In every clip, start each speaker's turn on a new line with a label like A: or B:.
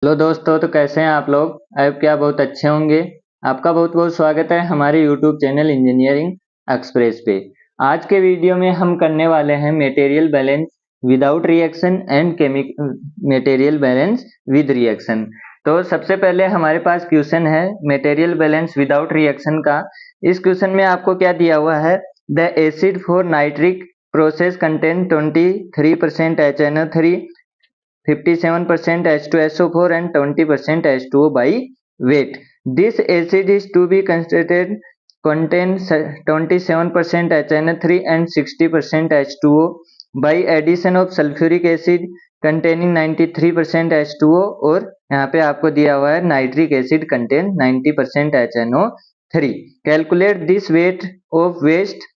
A: Hello दोस्तों, तो कैसे हैं आप लोग। अब क्या बहुत अच्छे होंगे। आपका बहुत बहुत स्वागत है हमारे यूट्यूब चैनल इंजीनियरिंग एक्सप्रेस पे। आज के वीडियो में हम करने वाले हैं material balance without reaction and chemical material balance with reaction. तो सबसे पहले हमारे पास क्वेश्चन है मटेरियल बैलेंस विदाउट रिएक्शन का। इस क्वेश्चन में आपको क्या दिया हुआ है, the acid for nitric process contain 23% HNO3, 57% H2SO4 and 20% H2O by weight. This acid is to be considered contains 27% HNO3 and 60% H2O by addition of sulfuric acid containing 93% H2O, और यहाँ पे आपको दिया हुआ है nitric acid contain 90% HNO3। Calculate this weight of waste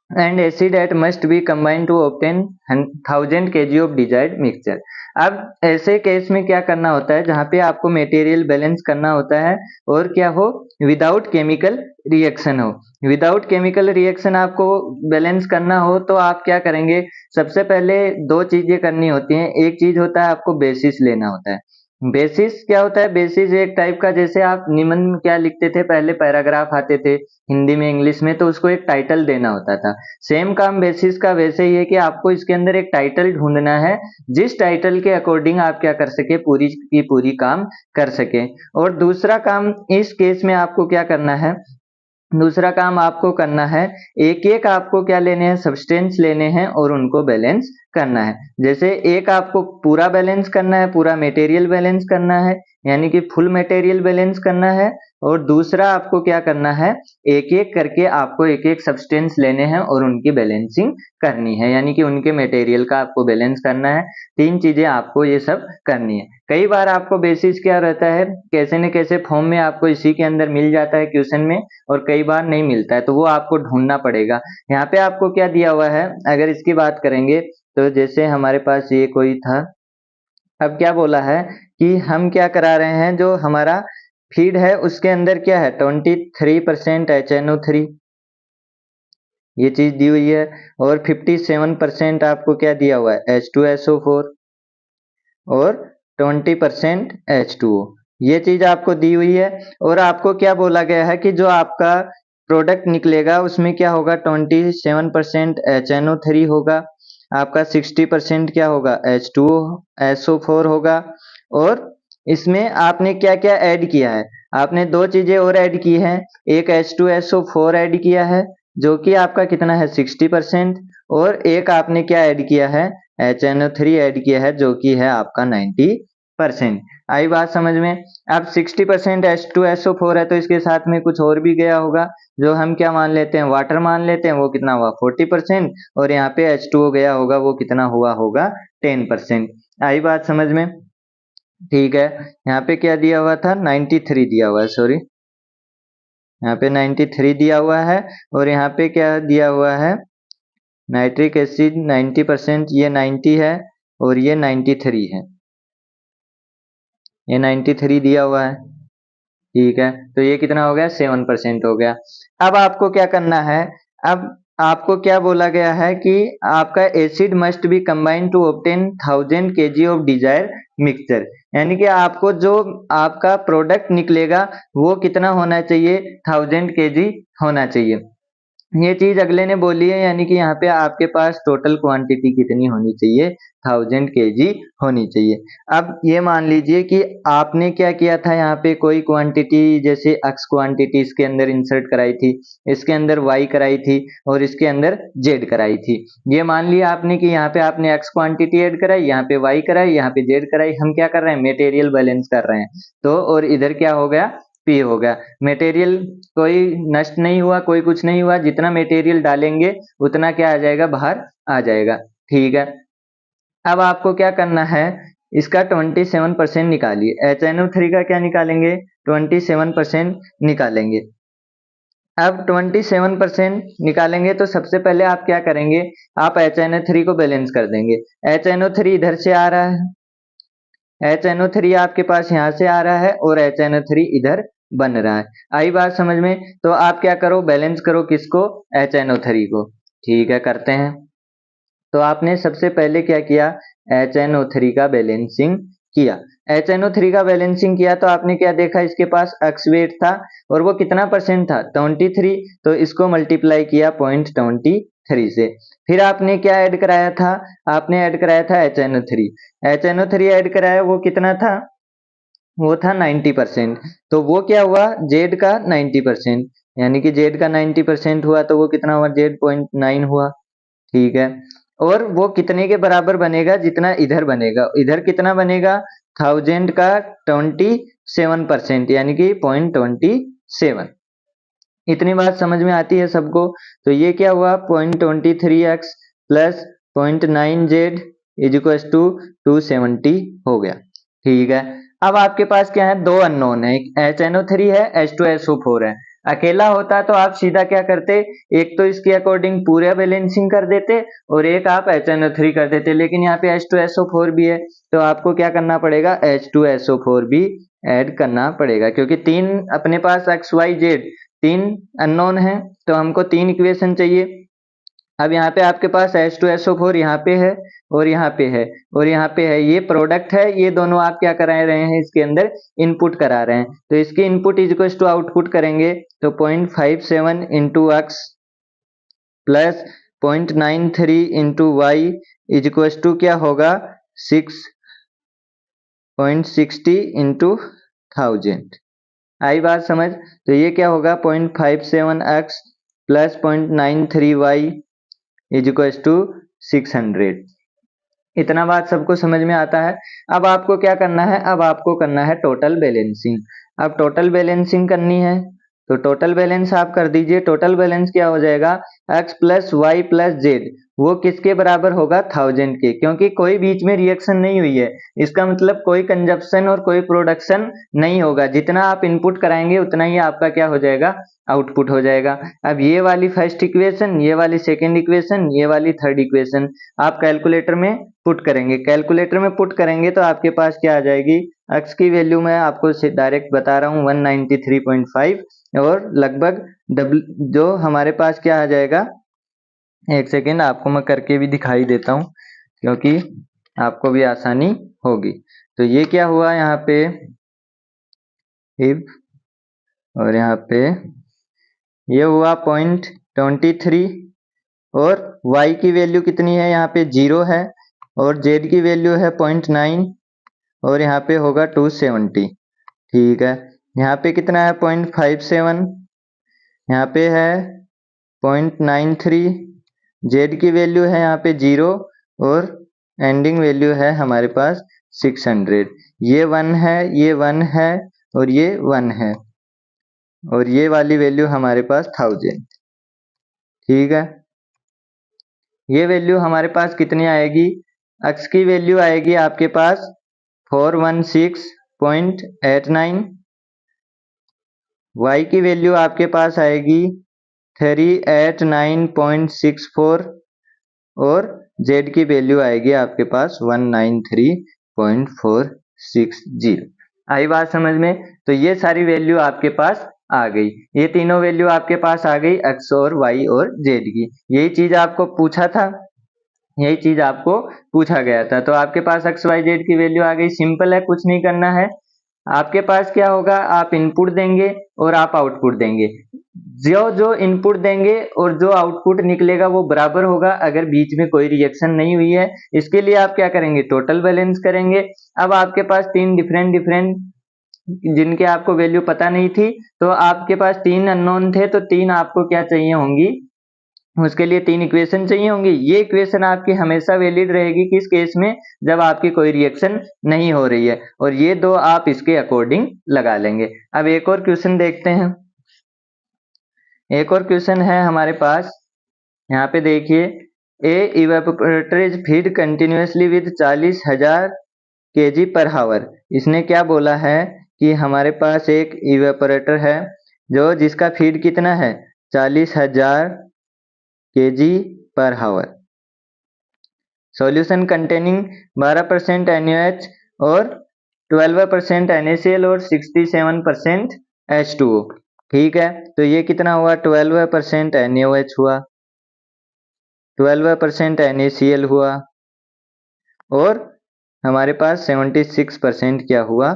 A: and acid at must be combined to obtain 1000 kg of desired mixture. अब ऐसे case में क्या करना होता है, जहाँ पे आपको मटेरियल बैलेंस करना होता है और क्या हो, विदाउट केमिकल रिएक्शन हो। विदाउट केमिकल रिएक्शन आपको बैलेंस करना हो तो आप क्या करेंगे, सबसे पहले दो चीजें करनी होती हैं। एक चीज होता है आपको बेसिस लेना होता है। बेसिस क्या होता है, बेसिस एक टाइप का, जैसे आप निबंध में क्या लिखते थे, पहले पैराग्राफ आते थे हिंदी में इंग्लिश में, तो उसको एक टाइटल देना होता था। सेम काम बेसिस का वैसे ही है कि आपको इसके अंदर एक टाइटल ढूंढना है, जिस टाइटल के अकॉर्डिंग आप क्या कर सके, पूरी की पूरी काम कर सके। और दूसरा काम इस केस में आपको क्या करना है, दूसरा काम आपको करना है, एक एक आपको क्या लेने हैं, सब्सटेंस लेने हैं और उनको बैलेंस करना है। जैसे एक आपको पूरा बैलेंस करना है, पूरा मटेरियल बैलेंस करना है, यानी कि फुल मटेरियल बैलेंस करना है। और दूसरा आपको क्या करना है, एक एक करके आपको एक एक सब्सटेंस लेने हैं और उनकी बैलेंसिंग करनी है, यानी कि उनके मटेरियल का आपको बैलेंस करना है। तीन चीजें आपको ये सब करनी है। कई बार आपको बेसिस क्या रहता है, कैसे न कैसे फॉर्म में आपको इसी के अंदर मिल जाता है क्वेश्चन में, और कई बार नहीं मिलता है, तो वो आपको ढूंढना पड़ेगा। यहाँ पे आपको क्या दिया हुआ है, अगर इसकी बात करेंगे तो जैसे हमारे पास ये कोई था, अब क्या बोला है कि हम क्या करा रहे हैं, जो हमारा फीड है उसके अंदर क्या है, 23% HNO3 ये चीज दी हुई है, और 57% आपको क्या दिया हुआ है, H2SO4, और 20% H2O, ये चीज आपको दी हुई है। और आपको क्या बोला गया है कि जो आपका प्रोडक्ट निकलेगा उसमें क्या होगा, 27% HNO3 होगा, आपका 60% क्या होगा, H2SO4 होगा। और इसमें आपने क्या क्या ऐड किया है, आपने दो चीजें और ऐड की हैं। एक H2SO4 ऐड किया है जो कि आपका कितना है, 60%, और एक आपने क्या ऐड किया है, HNO3 ऐड किया है जो कि है आपका 90%। आई बात समझ में। अब 60% H2SO4 है तो इसके साथ में कुछ और भी गया होगा, जो हम क्या मान लेते हैं, वाटर मान लेते हैं, वो कितना हुआ, 40%, और यहाँ पे H2O गया होगा, वो कितना हुआ होगा, 10%। आई बात समझ में। ठीक है, यहाँ पे क्या दिया हुआ था, 93 दिया हुआ है, सॉरी, यहाँ पे 93 दिया हुआ है। और यहाँ पे क्या दिया हुआ है, नाइट्रिक एसिड 90%, ये 90 है और ये 93 है, ये 93 दिया हुआ है। ठीक है, तो ये कितना हो गया, 7% हो गया। अब आपको क्या करना है, अब आपको क्या बोला गया है कि आपका acid must be combined to obtain 1000 kg of desire mixture, यानी कि आपको जो आपका प्रोडक्ट निकलेगा वो कितना होना चाहिए, 1000 kg होना चाहिए। ये चीज अगले ने बोली है, यानी कि यहाँ पे आपके पास टोटल क्वांटिटी कितनी होनी चाहिए, 1000 kg होनी चाहिए। अब ये मान लीजिए कि आपने क्या किया था, यहाँ पे कोई क्वांटिटी, जैसे x क्वांटिटी इसके अंदर इंसर्ट कराई थी, इसके अंदर y कराई थी, और इसके अंदर z कराई थी। ये मान लिया आपने कि यहाँ पे आपने x क्वांटिटी ऐड कराई, यहाँ पे y कराई, यहाँ पे z कराई। हम क्या कर रहे हैं, मटेरियल बैलेंस कर रहे हैं। तो और इधर क्या हो गया, P हो गया। मटेरियल कोई नष्ट नहीं हुआ, कोई कुछ नहीं हुआ, जितना मटेरियल डालेंगे उतना क्या आ जाएगा, बाहर आ जाएगा। ठीक है, अब आपको क्या करना है, इसका 27% निकालिए। HNO3 का क्या निकालेंगे, 27% निकालेंगे। अब 27% निकालेंगे तो सबसे पहले आप क्या करेंगे, आप HNO3 को बैलेंस कर देंगे। HNO3 इधर से आ रहा है, HNO3 आपके पास यहाँ से आ रहा है, और HNO3 इधर बन रहा है। आई बात समझ में। तो आप क्या करो, बैलेंस करो किसको, HNO3 को। ठीक है, करते हैं। तो आपने सबसे पहले क्या किया, HNO3 का बैलेंसिंग किया। HNO3 का बैलेंसिंग किया तो आपने क्या देखा, इसके पास ऑक्सीवेट था और वो कितना परसेंट था 23, तो इसको मल्टीप्लाई किया 0.23 से। फिर आपने क्या ऐड कराया था, आपने ऐड कराया था HNO3। HNO3 ऐड कराया, वो कितना था, वो था 90%। तो वो क्या हुआ, जेड का 90%, यानी कि जेड का 90% हुआ तो वो कितना हुआ, जेड 0.9 हुआ। ठीक है, और वो कितने के बराबर बनेगा, जितना इधर बनेगा, इधर कितना बनेगा 1000 का 27%, यानी कि 0.27। इतनी बात समझ में आती है सबको। तो ये क्या हुआ 0.23x plus 0.9z is equal to 270 हो गया। ठीक है, अब आपके पास क्या है, दो अननोन है, HNO3 है, H2SO4 है। अकेला होता तो आप सीधा क्या करते, एक तो इसके अकॉर्डिंग पूरा बैलेंसिंग कर देते और एक आप HNO3 कर देते, लेकिन यहाँ पे H2SO4 भी है तो आपको क्या करना पड़ेगा, H2SO4 भी ऐड करना पड़ेगा, क्योंकि तीन अपने पास XYZ तीन अननोन है तो हमको तीन इक्वेशन चाहिए। अब यहाँ पे आपके पास H2SO4 यहाँ पे है और यहाँ पे है और यहाँ पे है, ये प्रोडक्ट है, ये दोनों आप क्या करा रहे हैं, इसके अंदर इनपुट करा रहे हैं। तो इसकी input is equal to output करेंगे तो 0.57 into x plus 0.93 into y is equal to क्या होगा 6.60 इंटू 1000। आई बात समझ। तो ये क्या होगा 0.57x plus 0.93y is equal to 600। इतना बात सबको समझ में आता है। अब आपको क्या करना है, अब आपको करना है टोटल बैलेंसिंग। अब टोटल बैलेंसिंग करनी है तो टोटल बैलेंस आप कर दीजिए। टोटल बैलेंस क्या हो जाएगा, x plus y plus z, वो किसके बराबर होगा 1000 के, क्योंकि कोई बीच में रिएक्शन नहीं हुई है, इसका मतलब कोई कंजप्शन और कोई प्रोडक्शन नहीं होगा। जितना आप इनपुट कराएंगे उतना ही आपका क्या हो जाएगा, आउटपुट हो जाएगा। अब ये वाली फर्स्ट इक्वेशन, ये वाली सेकेंड इक्वेशन, ये वाली थर्ड इक्वेशन आप कैलकुलेटर में पुट करेंगे। कैलकुलेटर में पुट करेंगे तो आपके पास क्या आ जाएगी, x की वैल्यू मैं आपको डायरेक्ट बता रहा हूँ 193.5 और लगभग डबल जो हमारे पास क्या आ जाएगा, एक सेकेंड आपको मैं करके भी दिखाई देता हूँ क्योंकि आपको भी आसानी होगी। तो ये क्या हुआ यहाँ पे इफ, और यहाँ पे ये हुआ 0.23 और y की वैल्यू कितनी है, यहाँ पे 0 है और z की वैल्यू है 0.9 और यहाँ पे होगा 270। ठीक है, यहाँ पे कितना है 0.57, यहाँ पे है 0.93, z की वैल्यू है यहाँ पे 0 और एंडिंग वैल्यू है हमारे पास 600। ये 1 है, ये 1 है और ये 1 है और ये वाली वैल्यू हमारे पास 1000। ठीक है, ये वैल्यू हमारे पास कितनी आएगी, x की वैल्यू आएगी आपके पास 416.89, y की वैल्यू आपके पास आएगी 389.64 और z की वैल्यू आएगी आपके पास 193.460। आई बात समझ में। तो ये सारी वैल्यू आपके पास आ गई, ये तीनों वैल्यू आपके पास आ गई, x और y और z की। यही चीज आपको पूछा था, यही चीज आपको पूछा गया था। तो आपके पास एक्स वाई जेड की वैल्यू आ गई। सिंपल है, कुछ नहीं करना है। आपके पास क्या होगा, आप इनपुट देंगे और आप आउटपुट देंगे। जो जो इनपुट देंगे और जो आउटपुट निकलेगा वो बराबर होगा अगर बीच में कोई रिएक्शन नहीं हुई है। इसके लिए आप क्या करेंगे, टोटल बैलेंस करेंगे। अब आपके पास तीन डिफरेंट डिफरेंट जिनके आपको वैल्यू पता नहीं थी, तो आपके पास तीन अननोन थे, तो तीन आपको क्या चाहिए होंगी, उसके लिए तीन इक्वेशन चाहिए होंगी। ये इक्वेशन आपकी हमेशा वैलिड रहेगी किस केस में, जब आपकी कोई रिएक्शन नहीं हो रही है, और ये दो आप इसके अकॉर्डिंग लगा लेंगे। अब एक और क्वेश्चन देखते हैं। एक और क्वेश्चन है हमारे पास, यहाँ पे देखिए, a evaporator is feed continuously with 40,000 kg पर हावर। इसने क्या बोला है कि हमारे पास एक इवेपोरेटर है जो जिसका फीड कितना है 40,000 kg पर हावर। सॉल्यूशन कंटेनिंग 12% NaOH और 12% NaCl और 67% H2O। ठीक है, तो ये कितना हुआ, 12% NaOH हुआ, 12% NaCl हुआ और हमारे पास 76% क्या हुआ,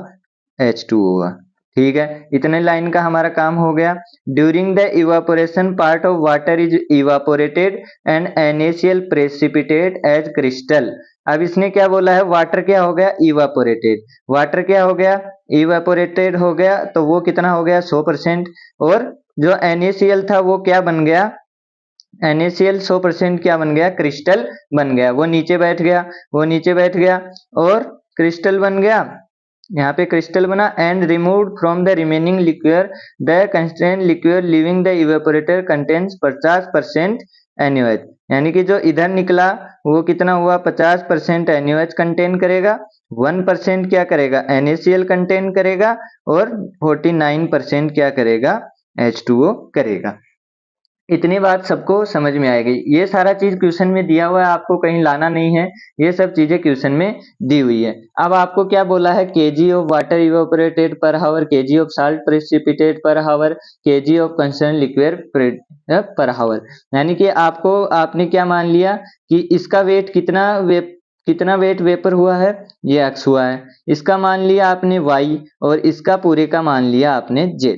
A: H2 हुआ। ठीक है, इतने लाइन का हमारा काम हो गया। During the evaporation part of water is evaporated and NaCl precipitate as crystal. अब इसने क्या बोला है, वाटर क्या हो गया, इवापोरेटेड। वाटर क्या हो गया, इवापोरेटेड हो गया, तो वो कितना हो गया, 100%। और जो NaCl था वो क्या बन गया, NaCl 100% क्या बन गया, क्रिस्टल बन गया। वो नीचे बैठ गया, वो नीचे बैठ गया और क्रिस्टल बन गया, यहाँ पे क्रिस्टल बना। And removed from the remaining liquid the constant liquid leaving the evaporator contains 50% NaOH। यानी कि जो इधर निकला वो कितना हुआ, 50% NaOH कंटेन करेगा, 1% क्या करेगा, NaCl कंटेन करेगा और 49% क्या करेगा, H2O करेगा। इतनी बात सबको समझ में आएगी। ये सारा चीज क्वेश्चन में दिया हुआ है, आपको कहीं लाना नहीं है, ये सब चीजें क्वेश्चन में दी हुई है। अब आपको क्या बोला है, केजी ऑफ वाटर इवेपोरेटेड पर हावर, केजी ऑफ साल्ट प्रेसिपिटेट पर हावर, केजी ऑफ कंसर्न लिक्विड पर हावर। यानी कि आपने क्या मान लिया कि इसका वेट कितना वेट वेपर हुआ है, ये x हुआ है। इसका मान लिया आपने y और इसका पूरे का मान लिया आपने z।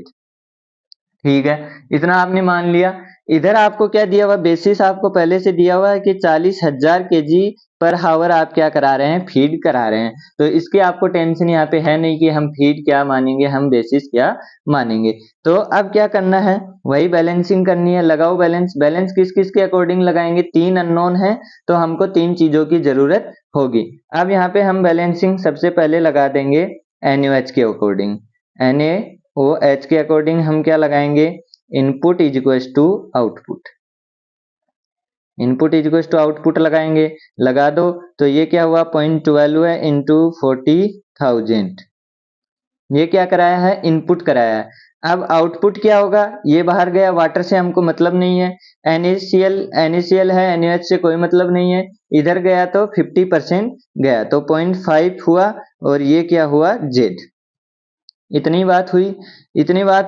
A: ठीक है, इतना आपने मान लिया। इधर आपको क्या दिया हुआ, बेसिस आपको पहले से दिया हुआ है कि 40,000 kg पर हावर आप क्या करा रहे हैं, फीड करा रहे हैं। तो इसके आपको टेंशन यहाँ पे है नहीं कि हम फीड क्या मानेंगे, हम बेसिस क्या मानेंगे। तो अब क्या करना है, वही बैलेंसिंग करनी है। लगाओ बैलेंस। बैलेंस किस किस के अकॉर्डिंग लगाएंगे, 3 अननोन है तो हमको 3 चीजों की जरूरत होगी। अब यहाँ पे हम बैलेंसिंग सबसे पहले लगा देंगे NaOH के अकॉर्डिंग। NaOH के अकॉर्डिंग हम क्या लगाएंगे, input is equal to output. Input is equal to output लगाएंगे, लगा दो तो ये क्या हुआ, 0.12 है इंटू 40,000। ये क्या कराया है, इनपुट कराया है। अब आउटपुट क्या होगा, ये बाहर गया, वाटर से हमको मतलब नहीं है। NaCl है, NaOH से कोई मतलब नहीं है। इधर गया तो 50% गया, तो 0.5 हुआ और ये क्या हुआ, Z। इतनी बात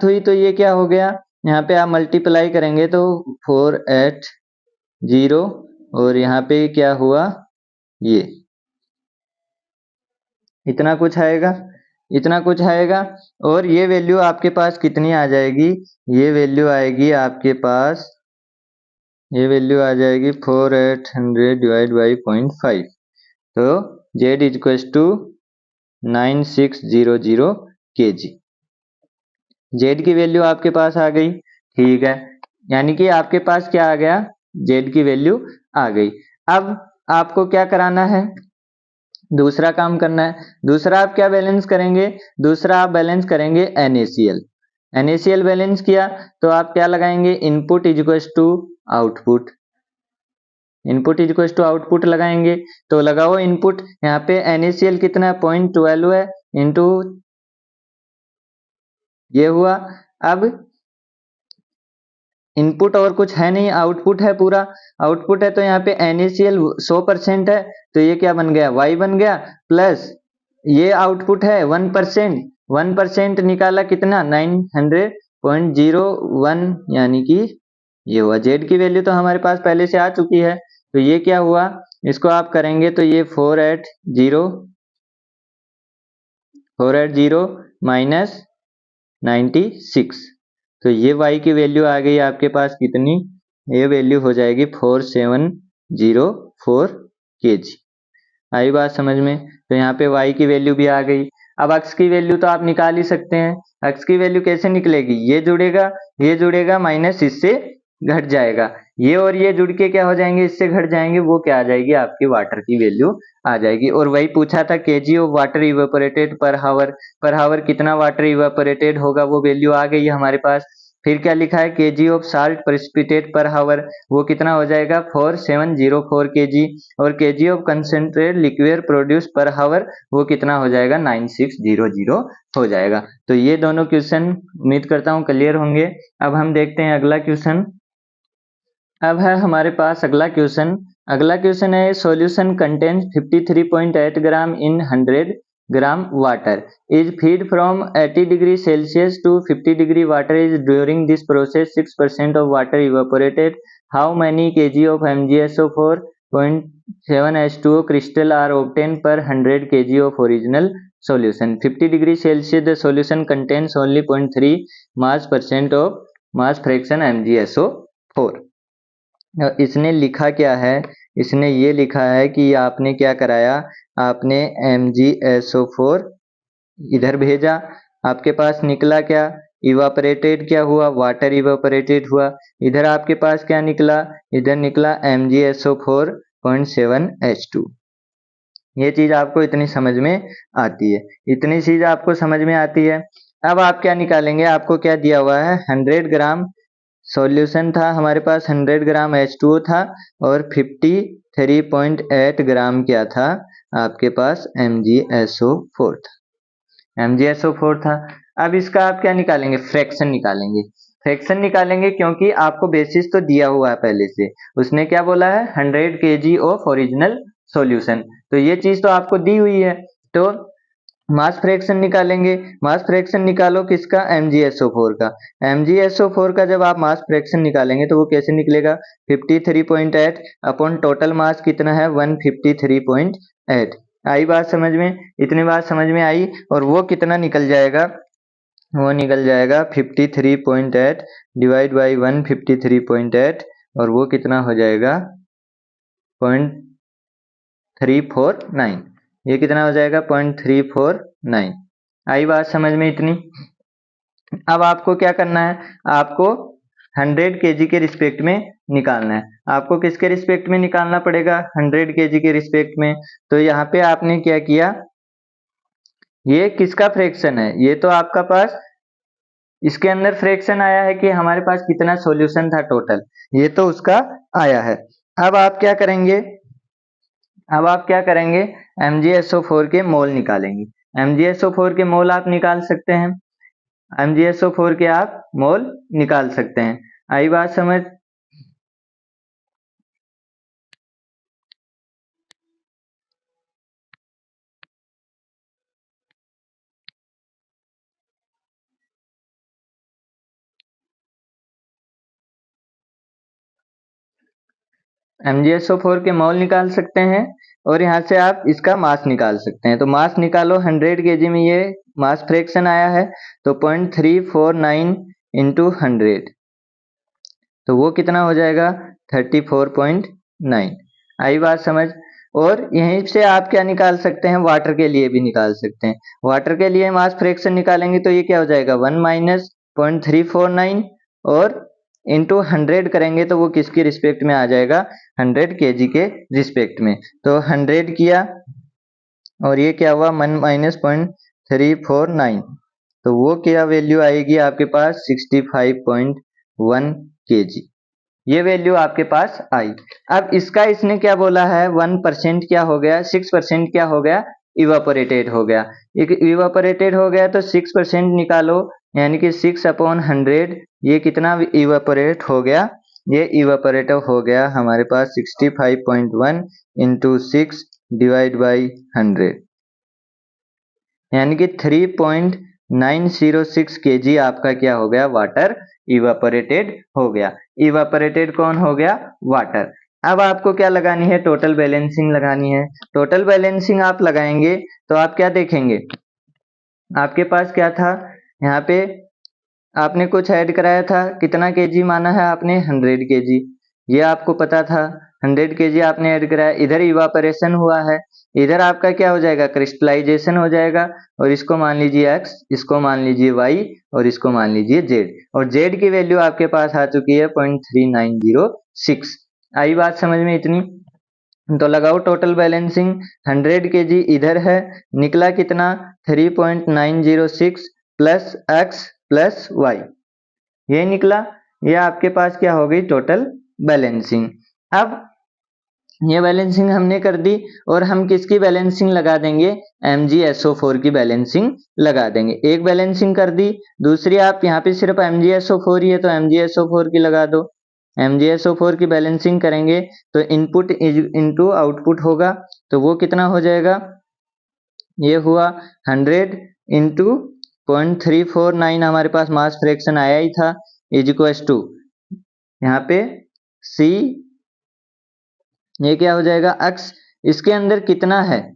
A: हुई तो ये क्या हो गया, यहाँ पे आप मल्टीप्लाई करेंगे तो 480 और यहाँ पे क्या हुआ, ये इतना कुछ आएगा। और ये वैल्यू आपके पास कितनी आ जाएगी, ये वैल्यू आएगी आपके पास, ये वैल्यू आ जाएगी 4800 डिवाइड बाई 0.5। तो Z is equal to 9600 kg। Z की वैल्यू आपके पास आ गई। ठीक है, यानी कि आपके पास क्या आ गया, Z की वैल्यू आ गई। अब आपको क्या कराना है, दूसरा काम करना है। दूसरा आप क्या बैलेंस करेंगे, दूसरा आप बैलेंस करेंगे NaCl। NaCl बैलेंस किया तो आप क्या लगाएंगे, input is equal to output. Input is equal to output लगाएंगे तो लगाओ इनपुट। यहाँ पे NaCl कितना है, 0.12 है इंटू ये हुआ। अब इनपुट और कुछ है नहीं, आउटपुट है पूरा। आउटपुट है तो यहाँ पे NaCl 100% है तो ये क्या बन गया, y बन गया। प्लस ये आउटपुट है 1%, 1% निकाला कितना, 900.01, यानी कि ये हुआ। Z की वैल्यू तो हमारे पास पहले से आ चुकी है तो ये क्या हुआ, इसको आप करेंगे तो ये 480 माइनस 96, तो ये y की वैल्यू आ गई आपके पास कितनी, ये वैल्यू हो जाएगी 4704 kg। आई बात समझ में। तो यहाँ पे y की वैल्यू भी आ गई। अब x की वैल्यू तो आप निकाल ही सकते हैं। x की वैल्यू कैसे निकलेगी, ये जुड़ेगा माइनस इससे घट जाएगा, ये और ये जुड़ के क्या हो जाएंगे, इससे घट जाएंगे, वो क्या आ जाएगी, आपकी वाटर की वैल्यू आ जाएगी। और वही पूछा था केजी ऑफ वाटर इवेपोरेटेड पर हावर कितना वाटर इवेपोरेटेड होगा, वो वैल्यू आ गई है हमारे पास। फिर क्या लिखा है, केजी ऑफ साल्ट प्रेसिपिटेट पर हावर, वो कितना हो जाएगा 4704 kg। और KG of concentrate liquid produce पर हावर, वो कितना हो जाएगा 9600 हो जाएगा। तो ये दोनों क्वेश्चन उम्मीद करता हूँ क्लियर होंगे। अब हम देखते हैं अगला क्वेश्चन। अब है हमारे पास अगला क्वेश्चन है, solution contains 53.8 gram in 100 gram water is feed from 80 degree Celsius to 50 degree water is during this process 6% of water evaporated, how many kg of MgSO4 0.7H2O crystal are obtained per 100 kg of original solution. 50 degree Celsius the solution contains only 0.3 mass percent of mass fraction MgSO4. इसने लिखा क्या है, इसने ये लिखा है कि आपने क्या कराया, आपने MgSO4 इधर भेजा, आपके पास निकला क्या, इवापोरेटेड क्या हुआ, वाटर इवापोरेटेड हुआ। इधर आपके पास क्या निकला, इधर निकला MgSO4.7H2। ये चीज आपको इतनी समझ में आती है, इतनी चीज आपको समझ में आती है। अब आप क्या निकालेंगे, आपको क्या दिया हुआ है, 100 ग्राम सॉल्यूशन था हमारे पास, 100 ग्राम H2O था और 53.8 ग्राम क्या था आपके पास, MgSO4 था, MgSO4 था। अब इसका आप क्या निकालेंगे, फ्रैक्शन निकालेंगे, फ्रैक्शन निकालेंगे क्योंकि आपको बेसिस तो दिया हुआ है पहले से, उसने क्या बोला है 100 kg ऑफ ओरिजिनल सॉल्यूशन, तो ये चीज तो आपको दी हुई है। तो मास फ्रैक्शन निकालेंगे, मास फ्रैक्शन निकालो किसका, MgSO4 का। MgSO4 का जब आप मास फ्रैक्शन निकालेंगे तो वो कैसे निकलेगा, 53.8 अपॉन टोटल मास कितना है 153.8। आई बात समझ में, इतनी बात समझ में आई। और वो कितना निकल जाएगा, वो निकल जाएगा 53.8 डिवाइड बाई 153.8 और वो कितना हो जाएगा 0.349, ये कितना हो जाएगा 0.349। आई बात समझ में इतनी। अब आपको क्या करना है, आपको 100 kg के रिस्पेक्ट में निकालना है। आपको किसके रिस्पेक्ट में निकालना पड़ेगा, 100 kg के रिस्पेक्ट में। तो यहाँ पे आपने क्या किया, ये किसका फ्रैक्शन है, ये तो आपका पास इसके अंदर फ्रैक्शन आया है कि हमारे पास कितना सॉल्यूशन था टोटल, ये तो उसका आया है। अब आप क्या करेंगे, अब आप क्या करेंगे, MgSO4 के मोल निकालेंगे। MgSO4 के मोल आप निकाल सकते हैं, MgSO4 के आप मोल निकाल सकते हैं। आई बात समझ। MgSO4 के मोल निकाल सकते हैं और यहाँ से आप इसका मास निकाल सकते हैं। तो मास निकालो, 100 kg में ये मास फ्रैक्शन आया है तो 0.349 इंटू 100, तो वो कितना हो जाएगा 34.9। आई बात समझ। और यहीं से आप क्या निकाल सकते हैं, वाटर के लिए भी निकाल सकते हैं। वाटर के लिए मास फ्रैक्शन निकालेंगे तो ये क्या हो जाएगा 1 माइनस 0.349 और इंटू 100 करेंगे तो वो किसकी रिस्पेक्ट में आ जाएगा, 100 kg के रिस्पेक्ट में। तो 100 किया और ये क्या हुआ 1 माइनस 0.349, तो वो क्या वैल्यू आएगी आपके पास 65.1 kg, ये वैल्यू आपके पास आई। अब इसका इसने क्या बोला है 1% क्या हो गया, 6% क्या हो गया, इवापोरेटेड हो गया। इवापोरेटेड हो गया तो 6% निकालो, यानी कि 6/100, ये कितना इवापोरेट हो गया, ये इवापोरेट हो गया हमारे पास 65.1 इंटू 6 डिवाइड बाई 100, यानी कि 3.906 kg आपका क्या हो गया, वाटर इवापोरेटेड हो गया। इवापोरेटेड कौन हो गया, वाटर। अब आपको क्या लगानी है, टोटल बैलेंसिंग लगानी है। टोटल बैलेंसिंग आप लगाएंगे तो आप क्या देखेंगे, आपके पास क्या था, यहाँ पे आपने कुछ ऐड कराया था, कितना केजी माना है आपने 100 kg, ये आपको पता था 100 kg आपने ऐड कराया। इधर इवापोरेशन हुआ है, इधर आपका क्या हो जाएगा, क्रिस्टलाइजेशन हो जाएगा। और इसको मान लीजिए x, इसको मान लीजिए y और इसको मान लीजिए z, और z की वैल्यू आपके पास आ चुकी है 0.3906। आई बात समझ में इतनी। तो लगाओ टोटल बैलेंसिंग, 100 kg इधर है, निकला कितना 3.906 प्लस x प्लस y, ये निकला। ये आपके पास क्या हो गई, टोटल बैलेंसिंग। अब ये बैलेंसिंग हमने कर दी और हम किसकी बैलेंसिंग लगा देंगे, MgSO4 की बैलेंसिंग लगा देंगे। एक बैलेंसिंग कर दी, दूसरी आप यहाँ पे सिर्फ MgSO4 ही है तो MgSO4 की लगा दो। MgSO4 की बैलेंसिंग करेंगे तो इनपुट इनटू आउटपुट होगा, तो वो कितना हो जाएगा, ये हुआ 100 इंटू 0.349 हमारे पास मास फ्रैक्शन आया ही था, इज इक्वल टू यहाँ पे C ये क्या हो जाएगा x, इसके अंदर कितना है,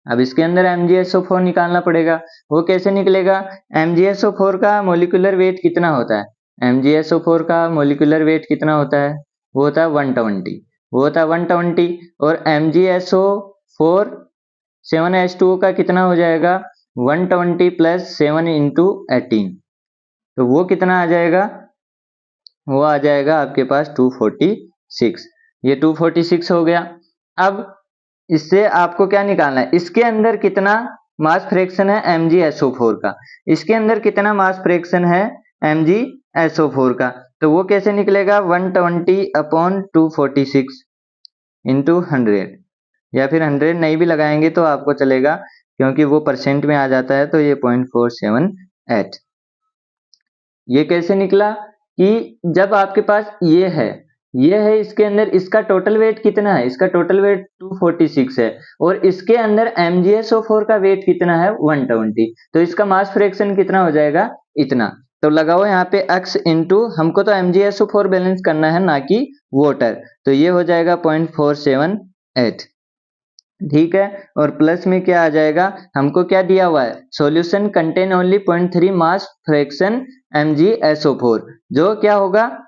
A: अब इसके अंदर MgSO4 निकालना पड़ेगा। वो कैसे निकलेगा, MgSO4 का मोलिकुलर वेट कितना होता है, MgSO4 का मोलिकुलर वेट कितना होता है, वो होता है 120, वो होता है 120, और MgSO4 7H2O का कितना हो जाएगा 120 प्लस 7 इंटू 18, तो वो कितना आ जाएगा, वो आ जाएगा आपके पास 246, ये 246 हो गया। अब इससे आपको क्या निकालना है, इसके अंदर कितना मास फ्रैक्शन है MgSO4 का, इसके अंदर कितना मास फ्रैक्शन है MgSO4 का, तो वो कैसे निकलेगा 120 अपॉन 246 इंटू 100, या फिर 100 नहीं भी लगाएंगे तो आपको चलेगा, क्योंकि वो परसेंट में आ जाता है, तो ये 0.478। ये कैसे निकला कि जब आपके पास ये है इसके अंदर इसका टोटल वेट कितना है, इसका टोटल वेट 246 है, और इसके अंदर MgSO4 का वेट कितना है 120, तो इसका मास फ्रैक्शन कितना हो जाएगा इतना। तो लगाओ यहाँ पे x इंटू, हमको तो MgSO4 बैलेंस करना है ना कि वाटर, तो ये हो जाएगा 0.478, ठीक है। और प्लस में क्या आ जाएगा, हमको क्या दिया हुआ है, solution contain only 0.3 mass fraction MgSO4, जो क्या होगा